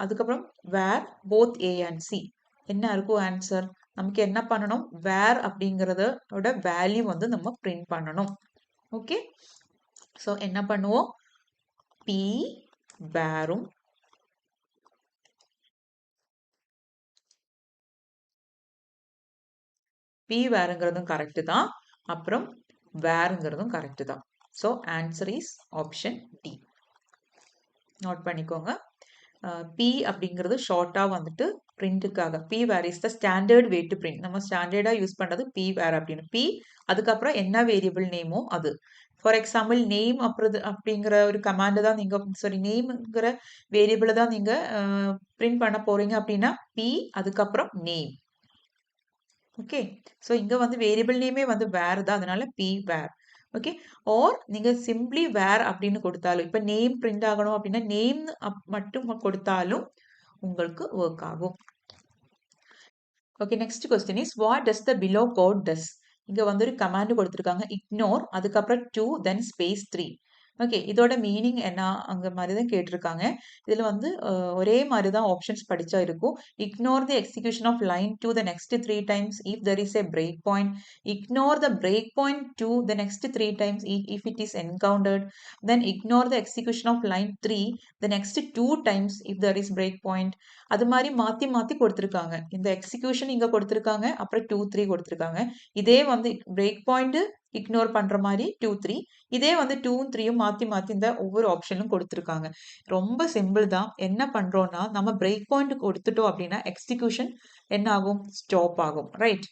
அதுக்கப்புறம் var both A and C. என்ன இருக்கும் ஆன்சர்? நமக்கு என்ன பண்ணணும்? வேர் அப்படிங்கிறதோட வேல்யூ வந்து நம்ம பிரிண்ட் பண்ணணும். ஓகே. ஸோ என்ன பண்ணுவோம்? பி வேரும் பி வேருங்கிறதும் கரெக்ட் தான், அப்புறம் வேருங்கிறதும் கரெக்ட் தான். So answer is option D. Note பண்ணிக்கோங்க. பி அப்படிங்கிறது ஷார்ட்டாக வந்துட்டு பிரிண்ட்டுக்காக p where is the standard way to print. நம்ம ஸ்டாண்டர்டாக யூஸ் பண்ணுறது பி வேர் அப்படின்னு. பி அதுக்கப்புறம் என்ன வேரியபிள் நேமோ அது. ஃபார் எக்ஸாம்பிள் நேம் அப்படிங்கிற ஒரு கமாண்டு தான் நீங்கள் சாரி நேம்ங்கிற வேரியபிளை தான் நீங்கள் பிரிண்ட் பண்ண போறீங்க அப்படின்னா பி அதுக்கப்புறம் நேம். ஓகே. ஸோ இங்கே வந்து வேரியபிள் நேமே வந்து வேர் தான், அதனால பி வேர். ஓகே. ஆர் நீங்கள் சிம்பிளி வேர் அப்படின்னு கொடுத்தாலும், இப்போ நேம் பிரிண்ட் ஆகணும் அப்படின்னா நேம் மட்டும் கொடுத்தாலும் உங்களுக்கு ஒர்க் ஆகும். Okay. Next question is what does the below code does? இங்கே வந்து ஒரு கமாண்ட் கொடுத்துருக்காங்க, இக்னோர் அதுக்கப்புறம் 2 தென் ஸ்பேஸ் 3. ஓகே. இதோட மீனிங் என்ன அங்கே மாதிரி தான் கேட்டிருக்காங்க. இதில் வந்து ஒரே மாதிரி தான் ஆப்ஷன்ஸ் படித்தா இருக்கும். Ignore the execution of line 2 the next 3 times if there is a break point. Ignore the break point 2 the next 3 times if it is encountered. Then ignore the execution of line 3 the next 2 times if there is break point. அது மாதிரி மாற்றி மாற்றி கொடுத்துருக்காங்க. இந்த எக்ஸிக்யூஷன் இங்கே கொடுத்துருக்காங்க, அப்புறம் 2 3 கொடுத்துருக்காங்க. இதே வந்து பிரேக் பாயிண்ட் இக்னோர் பண்ற மாதிரி 2 3, இதே வந்து 2 3 மாத்தி மாத்தி இந்த ஒவ்வொரு ஆப்ஷனும் கொடுத்துருக்காங்க. ரொம்ப சிம்பிள் தான். என்ன பண்றோம்னா நம்ம பிரேக் பாயிண்ட் கொடுத்துட்டோம் அப்படின்னா எக்ஸிக்யூஷன் என்ன ஆகும்? ஸ்டாப் ஆகும். ரைட்?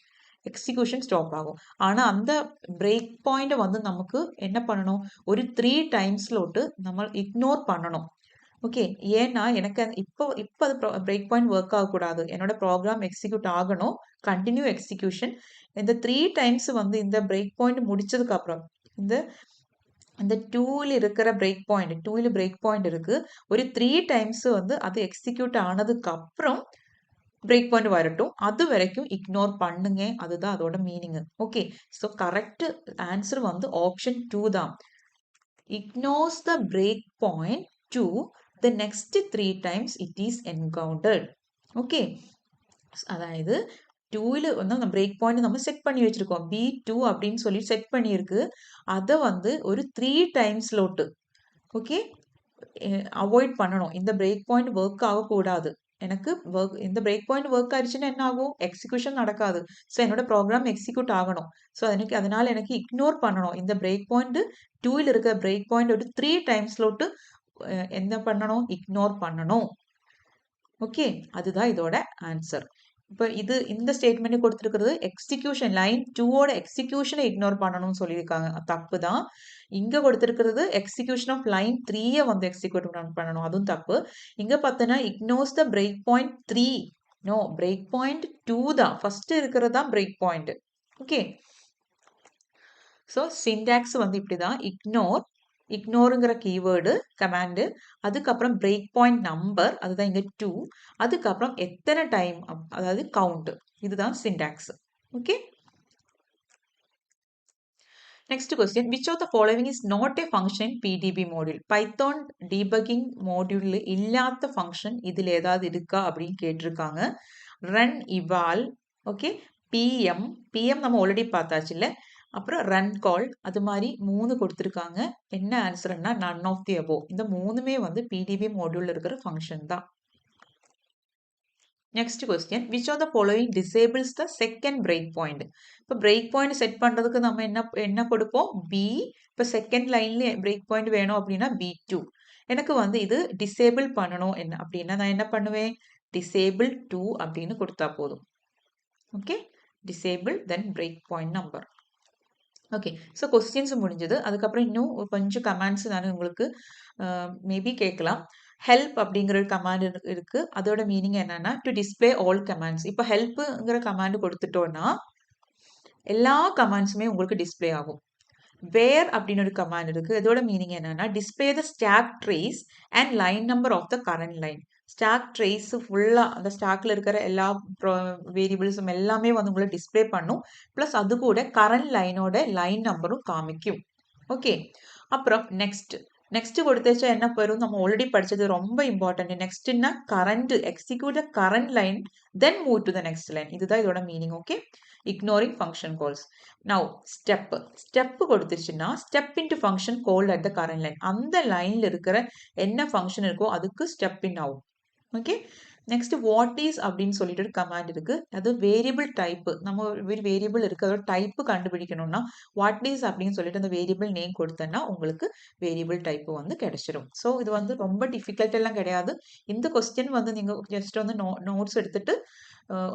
எக்ஸிக்யூஷன் ஸ்டாப் ஆகும். ஆனா அந்த பிரேக் பாயிண்ட் வந்து நமக்கு என்ன பண்ணணும்? ஒரு 3 டைம்ஸ்லோட்டு நம்ம இக்னோர் பண்ணணும். ஓகே. ஏன்னா எனக்கு இப்போ இப்போ அது பிரேக் பாயிண்ட் ஒர்க் ஆகக்கூடாது. என்னோட ப்ரோக்ராம் எக்ஸிக்யூட் ஆகணும். Continue execution. இந்த 3 டைம்ஸ் வந்து இந்த பிரேக் பாயிண்ட் முடிச்சதுக்கு அப்புறம் இந்த இந்த 2ல இருக்கிற பிரேக் பாயிண்ட் 2ல பிரேக் பாயிண்ட் இருக்கு. ஒரு 3 டைம்ஸ் வந்து அது எக்ஸிக்யூட் ஆனதுக்கு அப்புறம் பிரேக் பாயிண்ட் வரட்டும். அது வரைக்கும் இக்னோர் பண்ணுங்க. அதுதான் அதோட meaning. Okay. So correct answer வந்து ஆப்ஷன் 2 தான். Ignores the break point 2 the next 3 times it is encountered. Okay. அதாவது 2ல வந்து அந்த பிரேக் பாயிண்ட் நம்ம செட் பண்ணி வச்சிருக்கோம். B2 அப்படின்னு சொல்லி செட் பண்ணியிருக்கு. அதை வந்து ஒரு 3 டைம்ஸ்லோட்டு ஓகே அவாய்ட் பண்ணணும். இந்த பிரேக் பாயிண்ட் ஒர்க் ஆகக்கூடாது. எனக்கு இந்த பிரேக் பாயிண்ட் ஒர்க் ஆயிடுச்சுன்னா என்ன ஆகும்? எக்ஸிக்யூஷன் நடக்காது. ஸோ என்னோட ப்ரோக்ராம் எக்ஸிக்யூட் ஆகணும். ஸோ அதனால எனக்கு இக்னோர் பண்ணணும். இந்த பிரேக் பாயிண்ட் 2ல இருக்கிற பிரேக் பாயிண்ட் ஒரு 3 டைம்ஸ்லோட்டு என்ன பண்ணணும்? இக்னோர் பண்ணணும். ஓகே. அதுதான் இதோட ஆன்சர். இப்போ இந்த ஸ்டேட்மெண்ட் கொடுத்துருக்கிறது எக்ஸிக்யூஷன் லைன் 2ஓட எக்ஸிக்யூஷனை இக்னோர் பண்ணணும்னு சொல்லியிருக்காங்க. தப்பு தான். இங்க கொடுத்துருக்கிறது எக்ஸிக்யூஷன் ஆஃப் லைன் 3 வந்து எக்ஸிக்யூட் பண்ணணும். அதுவும் தப்பு. இங்க பார்த்தோன்னா ignores the break point 3. No, break point 2 தான். ஃபர்ஸ்ட் இருக்கிறது தான் break point. Okay. So syntax வந்து இப்படிதான். இக்னோருங்கிற கீவேர்டு கமாண்டு, அதுக்கப்புறம் பிரேக் பாயிண்ட் நம்பர், அதுதான் இங்க 2, அதுக்கப்புறம் எத்தனை டைம் அதாவது கவுண்ட். இதுதான் syntax. Okay. Next question, which of the following is not a function in PDB module? Python debugging மாடியூல்ல இல்லாத ஃபங்க்ஷன் இதில் ஏதாவது இருக்கா அப்படின்னு கேட்டிருக்காங்க. ரன் இவால், ஓகே, பிஎம் நம்ம ஆல்ரெடி பார்த்தாச்சு இல்லை, அப்புறம் ரன் கால், அது மாதிரி 3 கொடுத்துருக்காங்க. என்ன ஆன்சர்னா நன் ஆஃப் தி அபோவ். இந்த 3மே வந்து பிடிபி மாடியூல்ல இருக்கிற ஃபங்க்ஷன் தான். Next question, which of the following disables the second break point? இப்போ பிரேக் பாயிண்ட் செட் பண்ணுறதுக்கு நம்ம என்ன கொடுப்போம்? பி. இப்போ செகண்ட் லைன்ல பிரேக் பாயிண்ட் வேணும் அப்படின்னா B2. எனக்கு வந்து இது டிசேபிள் பண்ணணும் என்ன அப்படின்னா நான் என்ன பண்ணுவேன்? டிசேபிள் 2 அப்படின்னு கொடுத்தா போதும். Okay. Disable then break point number. Okay. So questions முடிஞ்சது. அதுக்கப்புறம் இன்னும் கொஞ்சம் கமாண்ட்ஸ் நான் உங்களுக்கு மேபி கேட்கலாம். ஹெல்ப் அப்படிங்கிற ஒரு கமாண்ட் இருக்கு. அதோட மீனிங் என்னன்னா டு டிஸ்பிளே ஆல் கமாண்ட்ஸ். இப்போ ஹெல்ப்புங்கிற கமாண்ட் கொடுத்துட்டோம்னா எல்லா கமாண்ட்ஸுமே உங்களுக்கு டிஸ்பிளே ஆகும். வேர் அப்படின்னு ஒரு கமாண்ட் இருக்கு. இதோட மீனிங் என்னன்னா display the stack trace and line number of the current line. Stack trace ஃபுல்லா அந்த ஸ்டாக்ல இருக்கிற எல்லா வேரியபிள்ஸும் எல்லாமே வந்து உங்களை டிஸ்ப்ளே பண்ணும். ப்ளஸ் அது கூட கரண்ட் லைனோட லைன் நம்பரும் காமிக்கும். ஓகே. அப்புறம் நெக்ஸ்ட் கொடுத்துச்சா என்ன வரும்? நம்ம ஆல்ரெடி படிச்சது ரொம்ப இம்பார்ட்டன்ட். நெக்ஸ்ட்னா current execute current line then move to the next line. இதுதான் இதோட meaning. Okay. Ignoring function calls. Now step கொடுத்துருச்சுன்னா step into function call at the current line. அந்த லைன்ல இருக்கிற என்ன ஃபங்க்ஷன் இருக்கோ அதுக்கு ஸ்டெப் இன் ஆகும். ஓகே. நெக்ஸ்ட் வாட் இஸ் அப்படின்னு சொல்லிட்டு ஒரு கமாண்ட் இருக்கு. அது வேரியபிள் டைப். நம்ம ஒரு வேரியபிள் இருக்கு, அதோட டைப் கண்டுபிடிக்கணும்னா வாட் இஸ் அப்படின்னு சொல்லிட்டு அந்த வேரியபிள் நேம் கொடுத்தேன்னா உங்களுக்கு வேரியபிள் டைப் வந்து கிடைச்சிடும். ஸோ இது வந்து ரொம்ப டிஃபிகல்ட் எல்லாம் கிடையாது. இந்த கொஸ்டின் வந்து நீங்க ஜஸ்ட் வந்து நோட்ஸ் எடுத்துட்டு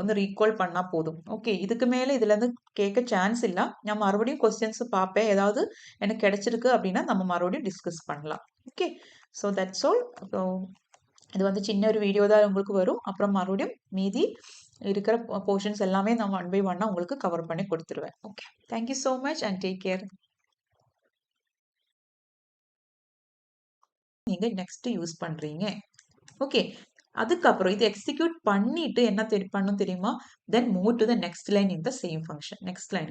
வந்து ரீகால் பண்ணா போதும். ஓகே. இதுக்கு மேல இதுல இருந்து கேட்க சான்ஸ் இல்ல. நான் மறுபடியும் கொஸ்டின்ஸ் பார்ப்பேன். ஏதாவது எனக்கு கிடைச்சிருக்கு அப்படின்னா நம்ம மறுபடியும் டிஸ்கஸ் பண்ணலாம். ஓகே. So that's all. அப்புறம் இது வந்து சின்ன ஒரு வீடியோ தான் உங்களுக்கு வரும். அப்புறம் மறுபடியும் மீதி இருக்கிற போர்ஷன்ஸ் எல்லாமே நான் 1 by 1 உங்களுக்கு கவர் பண்ணி கொடுத்துருவேன். Okay. Thank you so much and take care. நீங்க நெக்ஸ்ட் யூஸ் பண்றீங்க. ஓகே. அதுக்கப்புறம் இது எக்ஸிக்யூட் பண்ணிட்டு என்ன பண்ணும் தெரியுமா? தென் move to the next line in the same function. Next லைனுக்கு